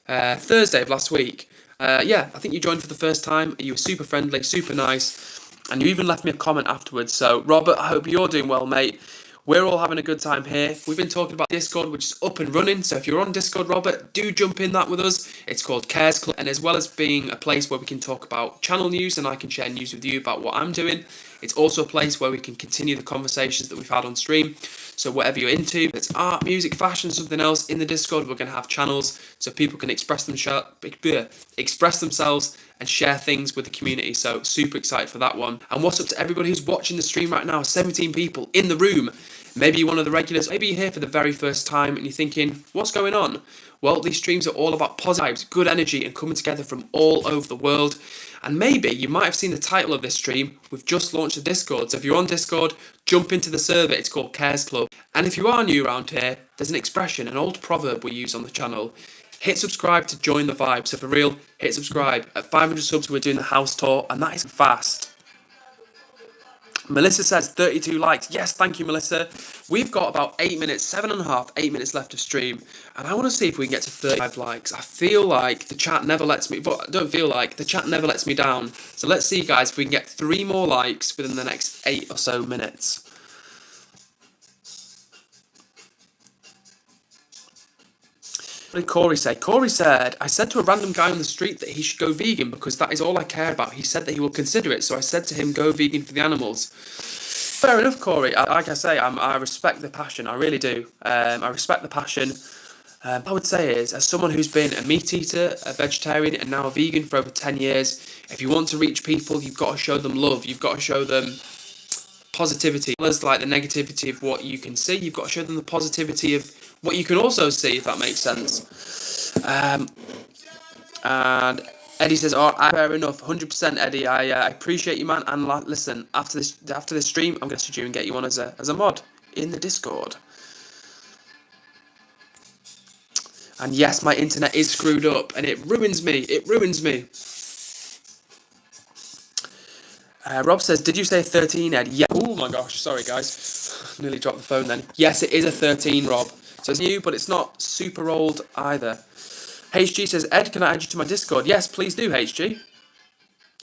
Thursday of last week. Yeah, I think you joined for the first time. You were super friendly, super nice. And you even left me a comment afterwards. So, Robert, I hope you're doing well, mate. We're all having a good time here. We've been talking about Discord, which is up and running. So if you're on Discord, Robert, do jump in that with us. It's called Cares Club. And as well as being a place where we can talk about channel news and I can share news with you about what I'm doing, it's also a place where we can continue the conversations that we've had on stream. So whatever you're into, if it's art, music, fashion, something else, in the Discord, we're going to have channels so people can express themselves and share things with the community. So super excited for that one. And what's up to everybody who's watching the stream right now? 17 people in the room. Maybe you're one of the regulars, maybe you're here for the very first time and you're thinking, what's going on? Well, these streams are all about positive vibes, good energy and coming together from all over the world. And maybe you might have seen the title of this stream. We've just launched a Discord. So if you're on Discord, jump into the server. It's called Cares Club. And if you are new around here, there's an expression, an old proverb we use on the channel. Hit subscribe to join the vibe. So for real, hit subscribe. At 500 subs, we're doing the house tour, and that is fast. Melissa says 32 likes. Yes, thank you, Melissa. We've got about 8 minutes, 7.5, 8 minutes left of stream. And I want to see if we can get to 35 likes. I feel like the chat never lets me, I don't feel like, the chat never lets me down. So let's see, guys, if we can get 3 more likes within the next 8 or so minutes. What did Corey say? Corey said, I said to a random guy on the street that he should go vegan because that is all I care about. He said that he will consider it, so I said to him, go vegan for the animals. Fair enough, Corey. Like I say, I respect the passion. I really do. I respect the passion. What I would say is, as someone who's been a meat eater, a vegetarian, and now a vegan for over 10 years, if you want to reach people, you've got to show them love. You've got to show them positivity. There's like the negativity of what you can see. You've got to show them the positivity of what you can also see, if that makes sense. And Eddie says, "Oh, fair enough, 100%, Eddie. I appreciate you, man. And listen, after this stream, I'm going to suggest you and get you on as a mod in the Discord." And yes, my internet is screwed up, and it ruins me. It ruins me. Rob says, did you say 13, Ed? Yeah. Oh my gosh, sorry guys. Nearly dropped the phone then. Yes, it is a 13, Rob. So it's new, but it's not super old either. HG says, Ed, can I add you to my Discord? Yes, please do, HG.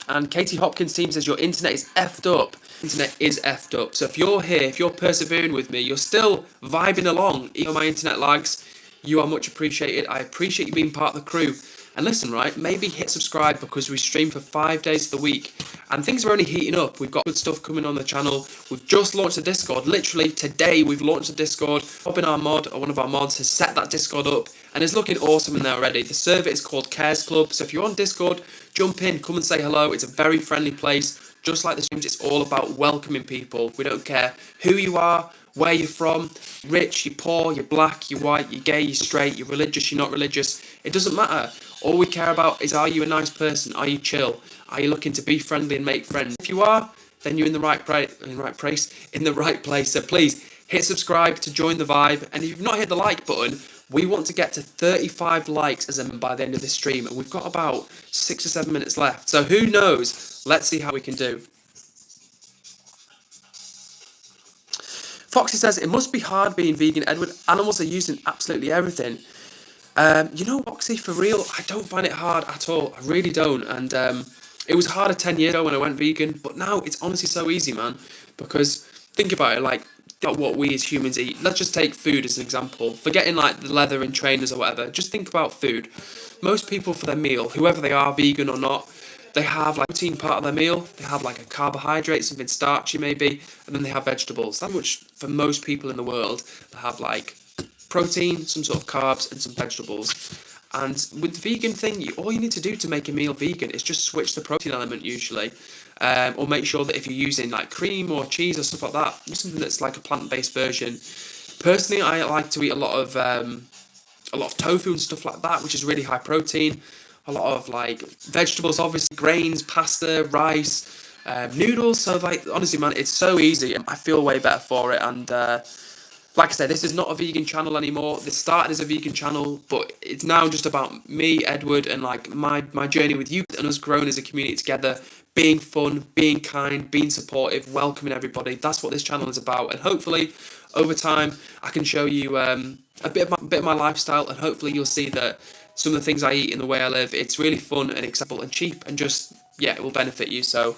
And Katie Hopkins' team says, your internet is effed up. Internet is effed up. So if you're here, if you're persevering with me, you're still vibing along, even though my internet lags, you are much appreciated. I appreciate you being part of the crew. And listen, right, maybe hit subscribe because we stream for 5 days of the week. And things are only heating up. We've got good stuff coming on the channel. We've just launched a Discord. Literally today we've launched a Discord. Robin, our mod, or one of our mods, has set that Discord up. And it's looking awesome in there already. The server is called Cares Club. So if you're on Discord, jump in, come and say hello. It's a very friendly place. Just like the streams, it's all about welcoming people. We don't care who you are, where you're from, rich, you're poor, you're black, you're white, you're gay, you're straight, you're religious, you're not religious. It doesn't matter. All we care about is, are you a nice person? Are you chill? Are you looking to be friendly and make friends? If you are, then you're in the right place. So please hit subscribe to join the vibe. And if you've not hit the like button, we want to get to 35 likes by the end of this stream. And we've got about 6 or 7 minutes left. So who knows? Let's see how we can do. Foxy says, it must be hard being vegan, Edward. Animals are used in absolutely everything. You know, Foxy, for real, I don't find it hard at all. I really don't. And it was harder 10 years ago when I went vegan. But now it's honestly so easy, man. Because think about it, like, what we as humans eat. Let's just take food as an example. Forgetting like the leather and trainers or whatever. Just think about food. Most people for their meal, whoever they are, vegan or not, they have like protein part of their meal. They have like a carbohydrate, something starchy maybe, and then they have vegetables. That's much for most people in the world. They have like protein, some sort of carbs, and some vegetables. And with the vegan thing, all you need to do to make a meal vegan is just switch the protein element usually. Or make sure that if you're using like cream or cheese or stuff like that, use something that's like a plant-based version. Personally, I like to eat a lot of tofu and stuff like that, which is really high protein. A lot of like vegetables, obviously, grains, pasta, rice, noodles. So like, honestly, man, it's so easy. I feel way better for it. And like I said, this is not a vegan channel anymore. This started as a vegan channel, but it's now just about me, Edward, and like my journey with you and us growing as a community together, being fun, being kind, being supportive, welcoming everybody. That's what this channel is about. And hopefully, over time, I can show you a bit of my lifestyle, and hopefully you'll see that some of the things I eat and the way I live, it's really fun and accessible and cheap, and just, yeah, it will benefit you. So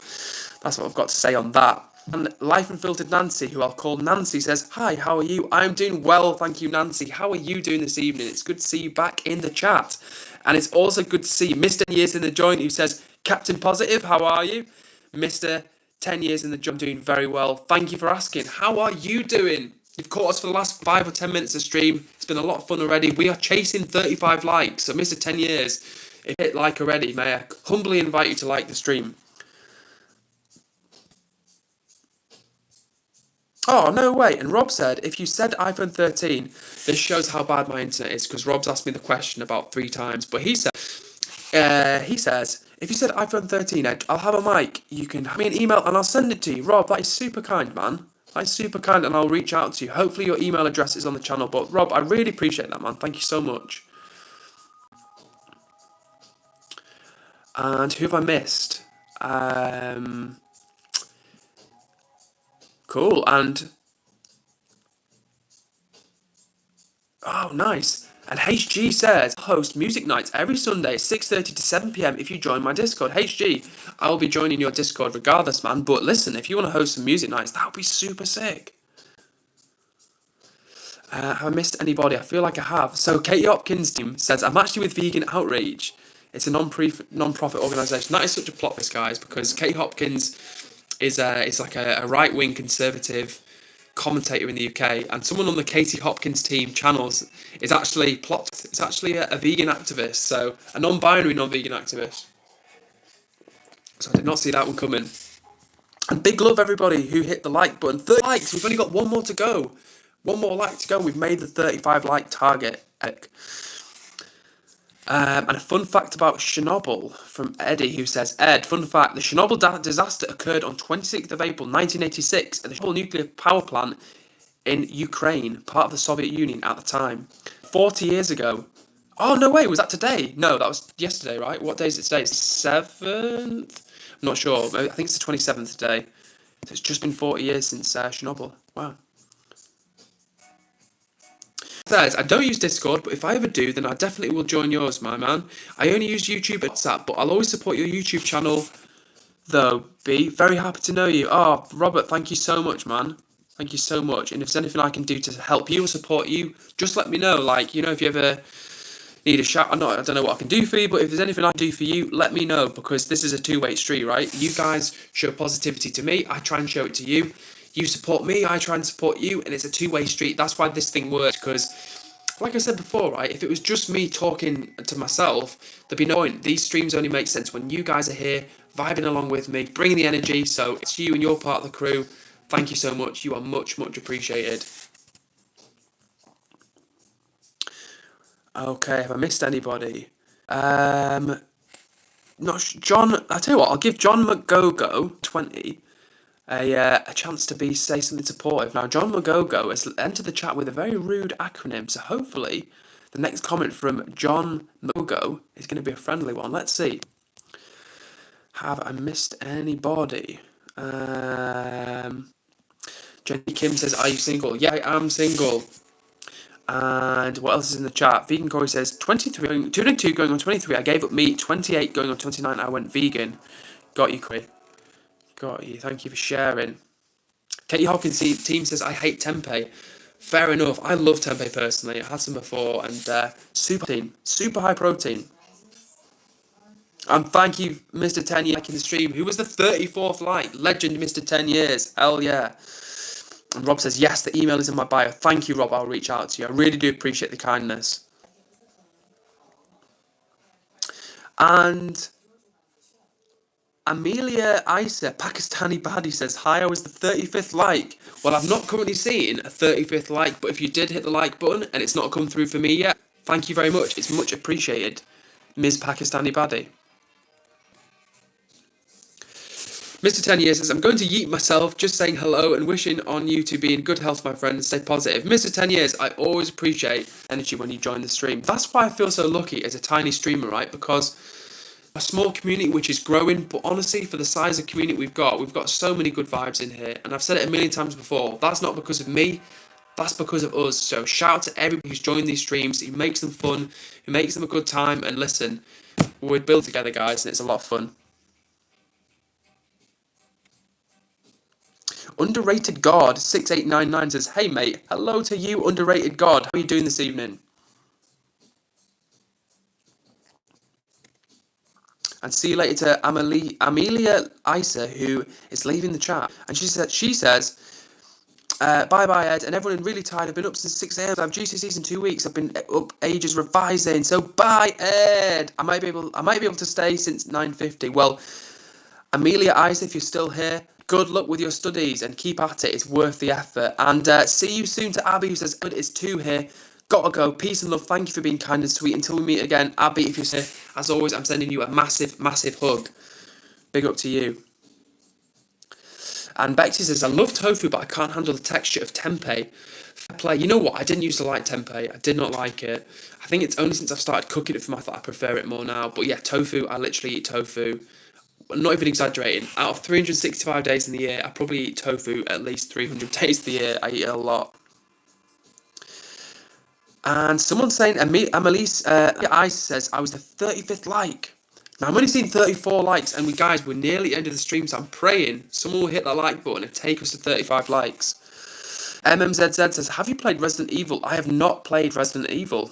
that's what I've got to say on that. And Life Unfiltered Nancy, who I'll call Nancy, says, "Hi, how are you? I'm doing well, thank you, Nancy. How are you doing this evening? It's good to see you back in the chat." And it's also good to see Mr. Years in the Joint, who says, "Captain Positive, how are you?" Mr. 10 Years in the Joint, doing very well. Thank you for asking. How are you doing? You've caught us for the last 5 or 10 minutes of stream. It's been a lot of fun already. We are chasing 35 likes. So, Mr. 10 Years, if you hit like already, may I humbly invite you to like the stream. Oh, no way. And Rob said, if you said iPhone 13, this shows how bad my internet is, because Rob's asked me the question about 3 times. But he says, if you said iPhone 13, Ed, I'll have a mic. You can have me an email and I'll send it to you. Rob, that is super kind, man. That is super kind, and I'll reach out to you. Hopefully your email address is on the channel. But Rob, I really appreciate that, man. Thank you so much. And who have I missed? Cool. And oh, nice. And HG says, host music nights every Sunday, 6:30 to 7 p.m. if you join my Discord. HG, I will be joining your Discord regardless, man. But listen, if you want to host some music nights, that would be super sick. Have I missed anybody? I feel like I have. So Katie Hopkins' team says, I'm actually with Vegan Outreach. It's a non-profit organisation. That is such a plot twist, guys, because Katie Hopkins is like a right-wing conservative commentator in the UK, and someone on the Katie Hopkins team channels is actually It's actually a vegan activist, so a non-binary non-vegan activist. So I did not see that one coming. And big love everybody who hit the like button. 30 likes. We've only got one more to go. One more like to go. We've made the 35 like target. And a fun fact about Chernobyl from Eddie, who says, Ed, fun fact, the Chernobyl disaster occurred on 26th of April 1986 at the Chernobyl nuclear power plant in Ukraine, part of the Soviet Union at the time. 40 years ago. Oh, no way, was that today? No, that was yesterday, right? What day is it today? It's the 7th? I'm not sure. I think it's the 27th today. So it's just been 40 years since Chernobyl. Wow. Says, I don't use Discord, but if I ever do, then I definitely will join yours, my man. I only use YouTube and WhatsApp, but I'll always support your YouTube channel, though. Be very happy to know you. Oh, Robert, thank you so much, man. Thank you so much. And if there's anything I can do to help you or support you, just let me know. Like, if you ever need a shout, I don't know what I can do for you, but if there's anything I can do for you, let me know, because this is a two-way street, right? You guys show positivity to me, I try and show it to you. You support me, I try and support you, and it's a two-way street. That's why this thing works, because, like I said before, right, if it was just me talking to myself, there'd be no point. These streams only make sense when you guys are here, vibing along with me, bringing the energy, so it's you and you're part of the crew. Thank you so much. You are much, much appreciated. Okay, have I missed anybody? Not John. I tell you what, I'll give John McGogo 20 a chance to say something supportive. Now, John McGogo has entered the chat with a very rude acronym, so hopefully the next comment from John McGogo is going to be a friendly one. Let's see. Have I missed anybody? Jenny Kim says, are you single? Yeah, I am single. And what else is in the chat? Vegan Corey says, 23, 22 going on 23. I gave up meat. 28 going on 29. I went vegan. Got you, Corey. Got you. Thank you for sharing. Katie Hopkins team says, I hate tempeh. Fair enough. I love tempeh personally. I had some before, and super high protein. And thank you, Mr. 10 Years, in the stream. Who was the 34th like? Legend, Mr. 10 Years. Hell yeah. And Rob says, yes, the email is in my bio. Thank you, Rob. I'll reach out to you. I really do appreciate the kindness. And Amelia Isa, Pakistani baddie, says, hi, I was the 35th like. Well, I've not currently seen a 35th like, but if you did hit the like button and it's not come through for me yet, thank you very much. It's much appreciated, Ms. Pakistani baddie. Mr. 10 Years says, I'm going to yeet myself, just saying hello and wishing on you to be in good health, my friend, and stay positive. Mr. 10 Years, I always appreciate energy when you join the stream. That's why I feel so lucky as a tiny streamer, right? Because a small community which is growing, but honestly, for the size of community we've got so many good vibes in here. And I've said it a million times before, that's not because of me, that's because of us. So shout out to everybody who's joined these streams, who makes them fun, who makes them a good time, and listen, we build together, guys, and it's a lot of fun. Underrated God 6899 says, hey mate, hello to you, underrated God. How are you doing this evening? And see you later to Amelia Isa, who is leaving the chat. And she says, bye bye Ed, and everyone really tired. I've been up since 6 a.m. I have GCSEs in 2 weeks. I've been up ages revising. So bye Ed. I might be able to stay since 9:50. Well, Amelia Isa, if you're still here, good luck with your studies and keep at it. It's worth the effort. And see you soon to Abby, who says, it's 2 here. Gotta go. Peace and love. Thank you for being kind and sweet. Until we meet again, Abby, if you're here, as always, I'm sending you a massive, massive hug. Big up to you. And Bexy says, I love tofu, but I can't handle the texture of tempeh. Fair play. You know what? I didn't used to like tempeh. I did not like it. I think it's only since I've started cooking it for myself I prefer it more now. But yeah, tofu, I literally eat tofu. I'm not even exaggerating. Out of 365 days in the year, I probably eat tofu at least 300 days of the year. I eat it a lot. And someone's saying, Amelise Ice says, I was the 35th like. Now, I'm only seeing 34 likes, and we're nearly at the end of the stream, so I'm praying someone will hit that like button and take us to 35 likes. MMZZ says, have you played Resident Evil? I have not played Resident Evil.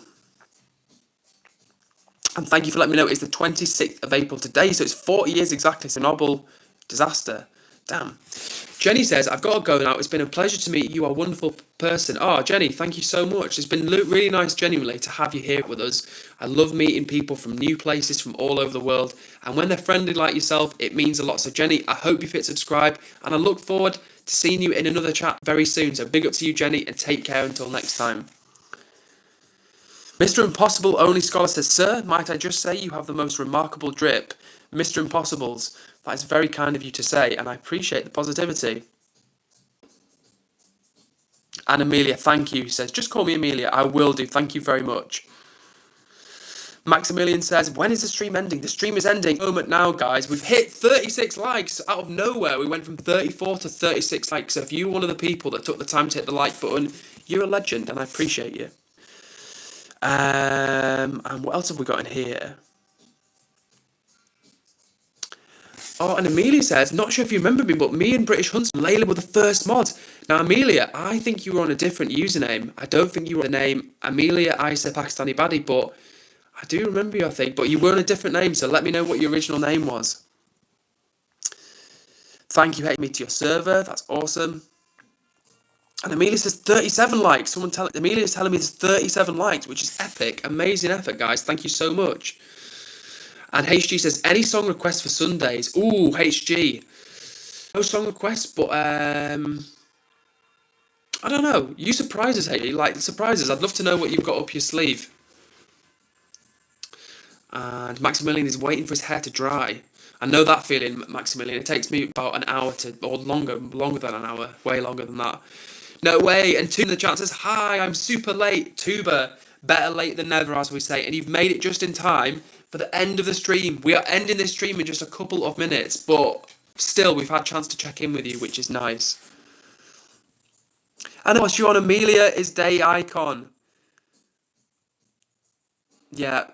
And thank you for letting me know it's the 26th of April today, so it's 40 years exactly. Chernobyl disaster. Damn. Jenny says, I've got to go now. It's been a pleasure to meet you. You are a wonderful person. Oh, Jenny, thank you so much. It's been really nice, genuinely, to have you here with us. I love meeting people from new places, from all over the world. And when they're friendly like yourself, it means a lot. So, Jenny, I hope you've hit subscribe. And I look forward to seeing you in another chat very soon. So, big up to you, Jenny, and take care until next time. Mr. Impossible Only Scholar says, Sir, might I just say you have the most remarkable drip. Mr. Impossibles, that is very kind of you to say, and I appreciate the positivity. And Amelia, thank you, says, just call me Amelia. I will do. Thank you very much. Maximilian says, when is the stream ending? The stream is ending. Moment now, guys. We've hit 36 likes out of nowhere. We went from 34 to 36 likes. So if you're one of the people that took the time to hit the like button, you're a legend, and I appreciate you. And what else have we got in here? Oh, and Amelia says, not sure if you remember me, but me and British Huntsman, Layla were the first mods. Now, Amelia, I think you were on a different username. I don't think you were on the name Amelia Isa Pakistani Baddie, but I do remember you, I think. But you were on a different name, so let me know what your original name was. Thank you, me to your server. That's awesome. And Amelia says 37 likes. Amelia is telling me there's 37 likes, which is epic. Amazing effort, guys. Thank you so much. And HG says, any song requests for Sundays? Ooh, HG. No song requests, but I don't know. You surprise us, HG. Like, surprises. I'd love to know what you've got up your sleeve. And Maximilian is waiting for his hair to dry. I know that feeling, Maximilian. It takes me about an hour or longer than an hour. Way longer than that. No way. And Tuba in the chat says, hi, I'm super late. Tuba, better late than never, as we say. And you've made it just in time for the end of the stream. We are ending this stream in just a couple of minutes, but still, we've had a chance to check in with you, which is nice. And of course, you're on Amelia is day icon. Yeah.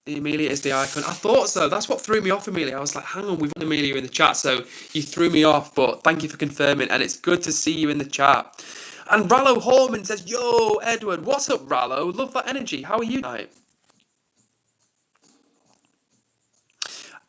Amelia is the icon. I thought so. That's what threw me off, Amelia. I was like, hang on, we've got Amelia in the chat, so you threw me off, but thank you for confirming, and it's good to see you in the chat. And Rallo Horman says, yo, Edward, what's up, Rallo? Love that energy. How are you tonight?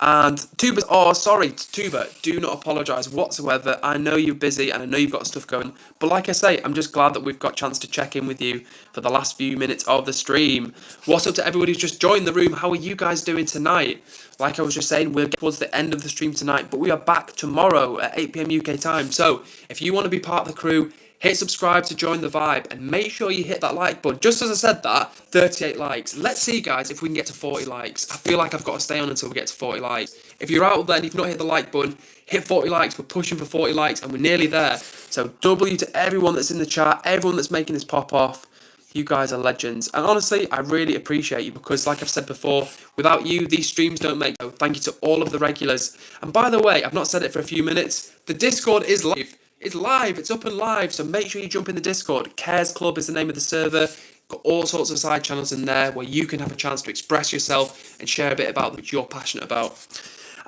And Tuba, oh, sorry, Tuba, do not apologise whatsoever. I know you're busy and I know you've got stuff going. But like I say, I'm just glad that we've got a chance to check in with you for the last few minutes of the stream. What's up to everybody who's just joined the room? How are you guys doing tonight? Like I was just saying, we'll get towards the end of the stream tonight, but we are back tomorrow at 8 PM UK time. So if you want to be part of the crew, hit subscribe to join the vibe and make sure you hit that like button. Just as I said that, 38 likes. Let's see, guys, if we can get to 40 likes. I feel like I've got to stay on until we get to 40 likes. If you're out there and you've not hit the like button, hit 40 likes. We're pushing for 40 likes and we're nearly there. So W to everyone that's in the chat, everyone that's making this pop off. You guys are legends. And honestly, I really appreciate you because, like I've said before, without you, these streams don't make. So thank you to all of the regulars. And by the way, I've not said it for a few minutes. The Discord is live. It's live, it's up and live, so make sure you jump in the Discord. Cares Club is the name of the server. Got all sorts of side channels in there where you can have a chance to express yourself and share a bit about what you're passionate about.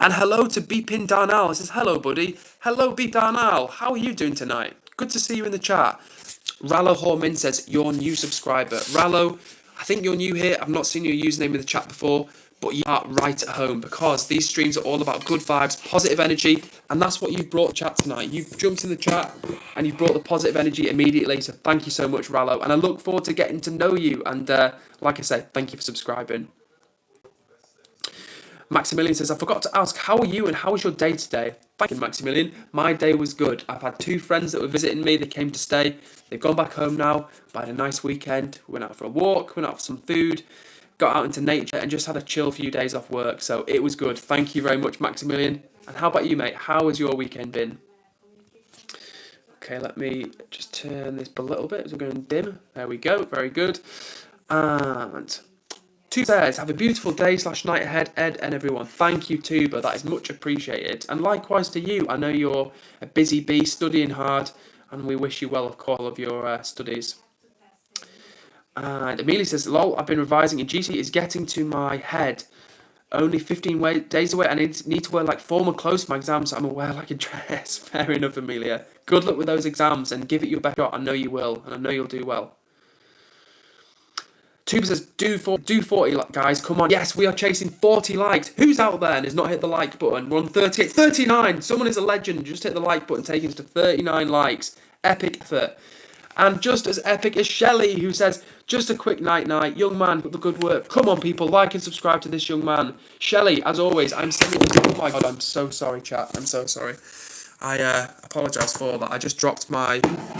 And hello to Beepin Darnell. It says, hello, buddy. Hello, Beep Darnell. How are you doing tonight? Good to see you in the chat. Rallo Hormin says, you're a new subscriber. Rallo, I think you're new here. I've not seen your username in the chat before, but you are right at home because these streams are all about good vibes, positive energy, and that's what you've brought to chat tonight. You've jumped in the chat and you've brought the positive energy immediately, so thank you so much, Rallo, and I look forward to getting to know you, and like I say, thank you for subscribing. Maximilian says, I forgot to ask, how are you and how was your day today? Thank you, Maximilian. My day was good. I've had 2 friends that were visiting me. They came to stay. They've gone back home now. I had a nice weekend. We went out for a walk, went out for some food, got out into nature and just had a chill few days off work. So it was good. Thank you very much, Maximilian. And how about you, mate? How has your weekend been? Okay, let me just turn this a little bit as we're going dim. There we go. Very good. And Tuba says, have a beautiful day / night ahead, Ed and everyone. Thank you, Tuba. That is much appreciated. And likewise to you. I know you're a busy bee, studying hard, and we wish you well, of course, of your studies. And Amelia says, lol, I've been revising and GC is getting to my head. Only 15 days away, and I need to wear like formal clothes for my exams, so I'm gonna wear like a dress. Fair enough, Amelia. Good luck with those exams and give it your best shot. I know you will, and I know you'll do well. Tuba says, do 40, guys, come on. Yes, we are chasing 40 likes. Who's out there and has not hit the like button? We're on 38, 39. Someone is a legend. Just hit the like button, taking us to 39 likes. Epic effort. And just as epic as Shelley, who says, just a quick night, young man, put the good work. Come on, people, like and subscribe to this young man. Shelley, as always, I'm sending this. Oh my God, I'm so sorry, chat. I'm so sorry. I apologise for that. I just dropped my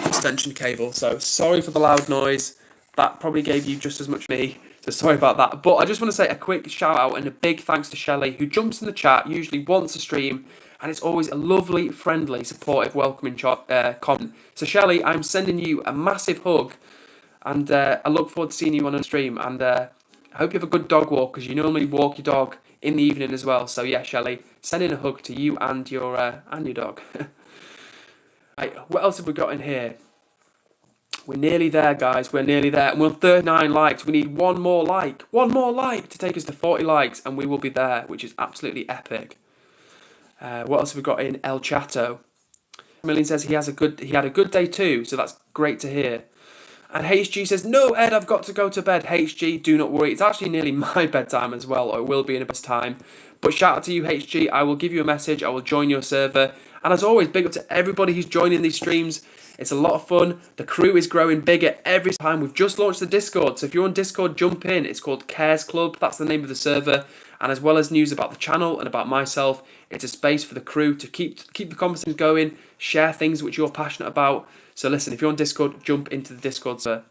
extension cable, so sorry for the loud noise. That probably gave you just as much me, so sorry about that. But I just want to say a quick shout out and a big thanks to Shelley, who jumps in the chat usually once a stream, and it's always a lovely, friendly, supportive, welcoming comment. So Shelley, I'm sending you a massive hug, and I look forward to seeing you on a stream, and I hope you have a good dog walk, because you normally walk your dog in the evening as well. So yeah, Shelley, sending a hug to you and your dog. Right, what else have we got in here? We're nearly there, guys. We're nearly there. And we're on 39 likes. We need one more like. One more like to take us to 40 likes, and we will be there, which is absolutely epic. What else have we got in El Chato? Million says he had a good day too, so that's great to hear. And HG says, no, Ed, I've got to go to bed. HG, do not worry. It's actually nearly my bedtime as well, or it will be in a bit time. But shout out to you, HG. I will give you a message. I will join your server. And as always, big up to everybody who's joining these streams. It's a lot of fun. The crew is growing bigger every time. We've just launched the Discord. So if you're on Discord, jump in. It's called Cares Club. That's the name of the server. And as well as news about the channel and about myself, it's a space for the crew to keep the conversations going, share things which you're passionate about. So listen, if you're on Discord, jump into the Discord server.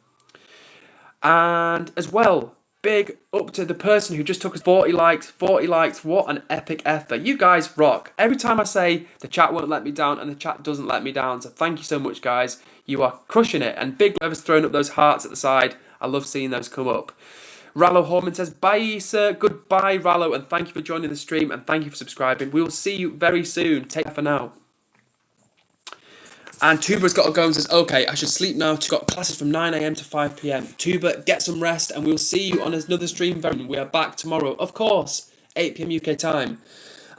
And as well, big up to the person who just took us 40 likes. What an epic effort. You guys rock. Every time I say the chat won't let me down, and the chat doesn't let me down. So thank you so much, guys. You are crushing it. And big whoever's throwing up those hearts at the side. I love seeing those come up. Rallo Horman says, bye, sir. Goodbye, Rallo. And thank you for joining the stream. And thank you for subscribing. We will see you very soon. Take care for now. And Tuba's got to go and says, okay, I should sleep now. Got classes from 9 a.m. to 5 p.m. Tuba, get some rest, and we'll see you on another stream. We are back tomorrow, of course, 8 p.m. UK time.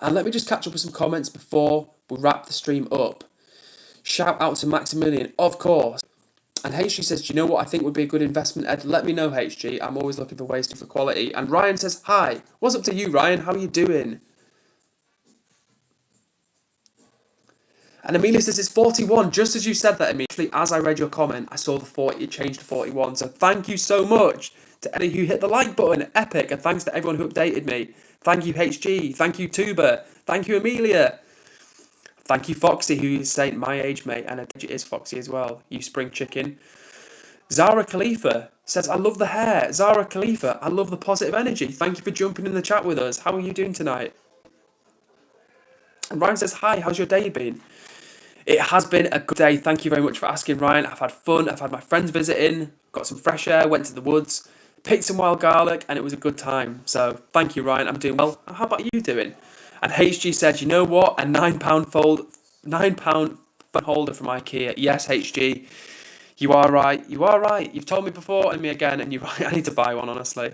And let me just catch up with some comments before we wrap the stream up. Shout out to Maximilian, of course. And HG says, do you know what I think would be a good investment, Ed? Let me know, HG. I'm always looking for ways to for quality. And Ryan says, hi. What's up to you, Ryan? How are you doing? And Amelia says it's 41, just as you said that, Amelia. As I read your comment, I saw the 40, it changed to 41. So thank you so much to everyone who hit the like button, epic. And thanks to everyone who updated me. Thank you, HG. Thank you, Tuba. Thank you, Amelia. Thank you, Foxy, who is saying my age, mate. And it is Foxy as well, you spring chicken. Zara Khalifa says, I love the hair. Zara Khalifa, I love the positive energy. Thank you for jumping in the chat with us. How are you doing tonight? And Ryan says, hi, how's your day been? It has been a good day. Thank you very much for asking, Ryan. I've had fun. I've had my friends visiting, got some fresh air, went to the woods, picked some wild garlic, and it was a good time. So thank you, Ryan. I'm doing well. How about you doing? And HG said, you know what? A £9 phone holder from IKEA. Yes, HG. You are right. You are right. You've told me before and me again, and you're right. I need to buy one, honestly.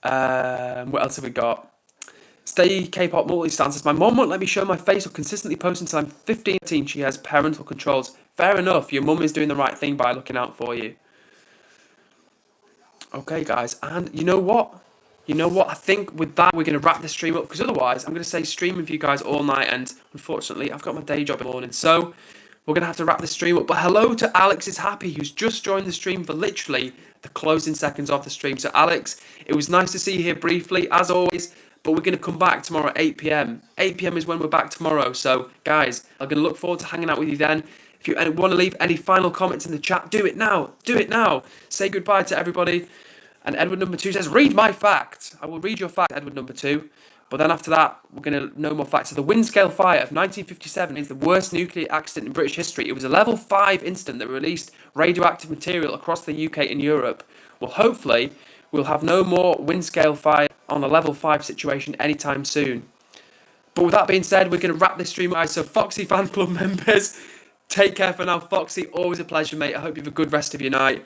What else have we got? Stay K-pop multi-stance says, my mom won't let me show my face or consistently post until I'm 15. She has parental controls. Fair enough. Your mum is doing the right thing by looking out for you. Okay, guys. And you know what? I think with that, we're going to wrap the stream up, because otherwise I'm going to stay streaming with you guys all night, and unfortunately, I've got my day job in the morning. So we're going to have to wrap the stream up. But hello to Alex is Happy, who's just joined the stream for literally the closing seconds of the stream. So Alex, it was nice to see you here briefly, as always. But we're going to come back tomorrow at 8 p.m. 8 p.m. is when we're back tomorrow. So, guys, I'm going to look forward to hanging out with you then. If you want to leave any final comments in the chat, do it now. Do it now. Say goodbye to everybody. And Edward number 2 says, read my fact. I will read your fact, Edward number 2. But then after that, we're going to know more facts. So the Windscale fire of 1957 is the worst nuclear accident in British history. It was a level 5 incident that released radioactive material across the UK and Europe. Well, hopefully, we'll have no more Windscale fire on a level 5 situation anytime soon. But with that being said, we're going to wrap this stream, guys. So Foxy Fan Club members, take care for now. Foxy, always a pleasure, mate. I hope you have a good rest of your night.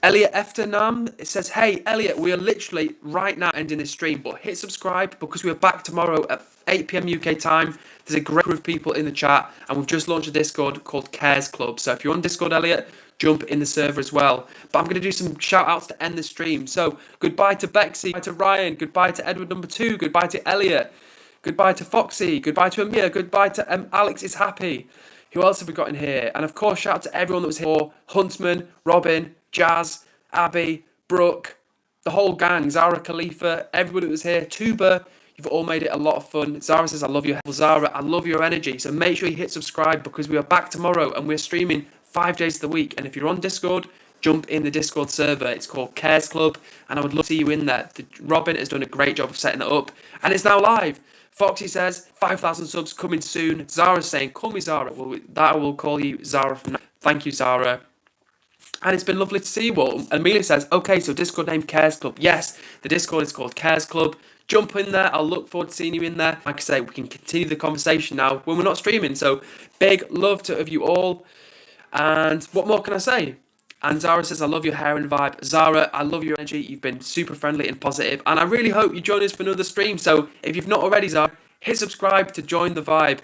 Elliot Eftenam, it says, hey, Elliot, we are literally right now ending this stream, but hit subscribe because we are back tomorrow at 8 p.m. UK time. There's a great group of people in the chat, and we've just launched a Discord called Cares Club. So if you're on Discord, Elliot, jump in the server as well. But I'm going to do some shout outs to end the stream. So goodbye to Bexy, goodbye to Ryan, goodbye to Edward number 2, goodbye to Elliot, goodbye to Foxy, goodbye to Amir, goodbye to Alex is Happy. Who else have we got in here? And of course, shout out to everyone that was here. Huntsman, Robin, Jazz, Abby, Brooke, the whole gang, Zara Khalifa, everybody that was here, Tuba, you've all made it a lot of fun. Zara says, I love you. Zara, I love your energy. So make sure you hit subscribe because we are back tomorrow and we're streaming 5 days of the week. And if you're on Discord, jump in the Discord server. It's called Cares Club and I would love to see you in there. Robin has done a great job of setting it up and it's now live. Foxy says, 5,000 subs coming soon. Zara's saying, call me Zara. Well, that I will call you Zara from now. Thank you, Zara. And it's been lovely to see you all. Amelia says, okay, so Discord name Cares Club. Yes, the Discord is called Cares Club. Jump in there. I'll look forward to seeing you in there. Like I say, we can continue the conversation now when we're not streaming. So big love to of you all. And what more can I say? And Zara says, I love your hair and vibe. Zara, I love your energy. You've been super friendly and positive. And I really hope you join us for another stream. So if you've not already, Zara, hit subscribe to join the vibe.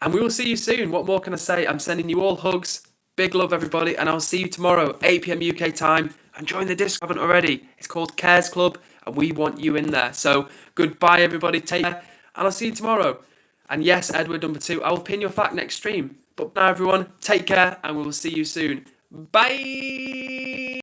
And we will see you soon. What more can I say? I'm sending you all hugs. Big love, everybody. And I'll see you tomorrow, 8 p.m. UK time. And join the Discord if you haven't already. It's called Cares Club. And we want you in there. So goodbye, everybody. Take care. And I'll see you tomorrow. And yes, Edward number 2, I will pin your fact next stream. But now, everyone, take care. And we will see you soon. Bye.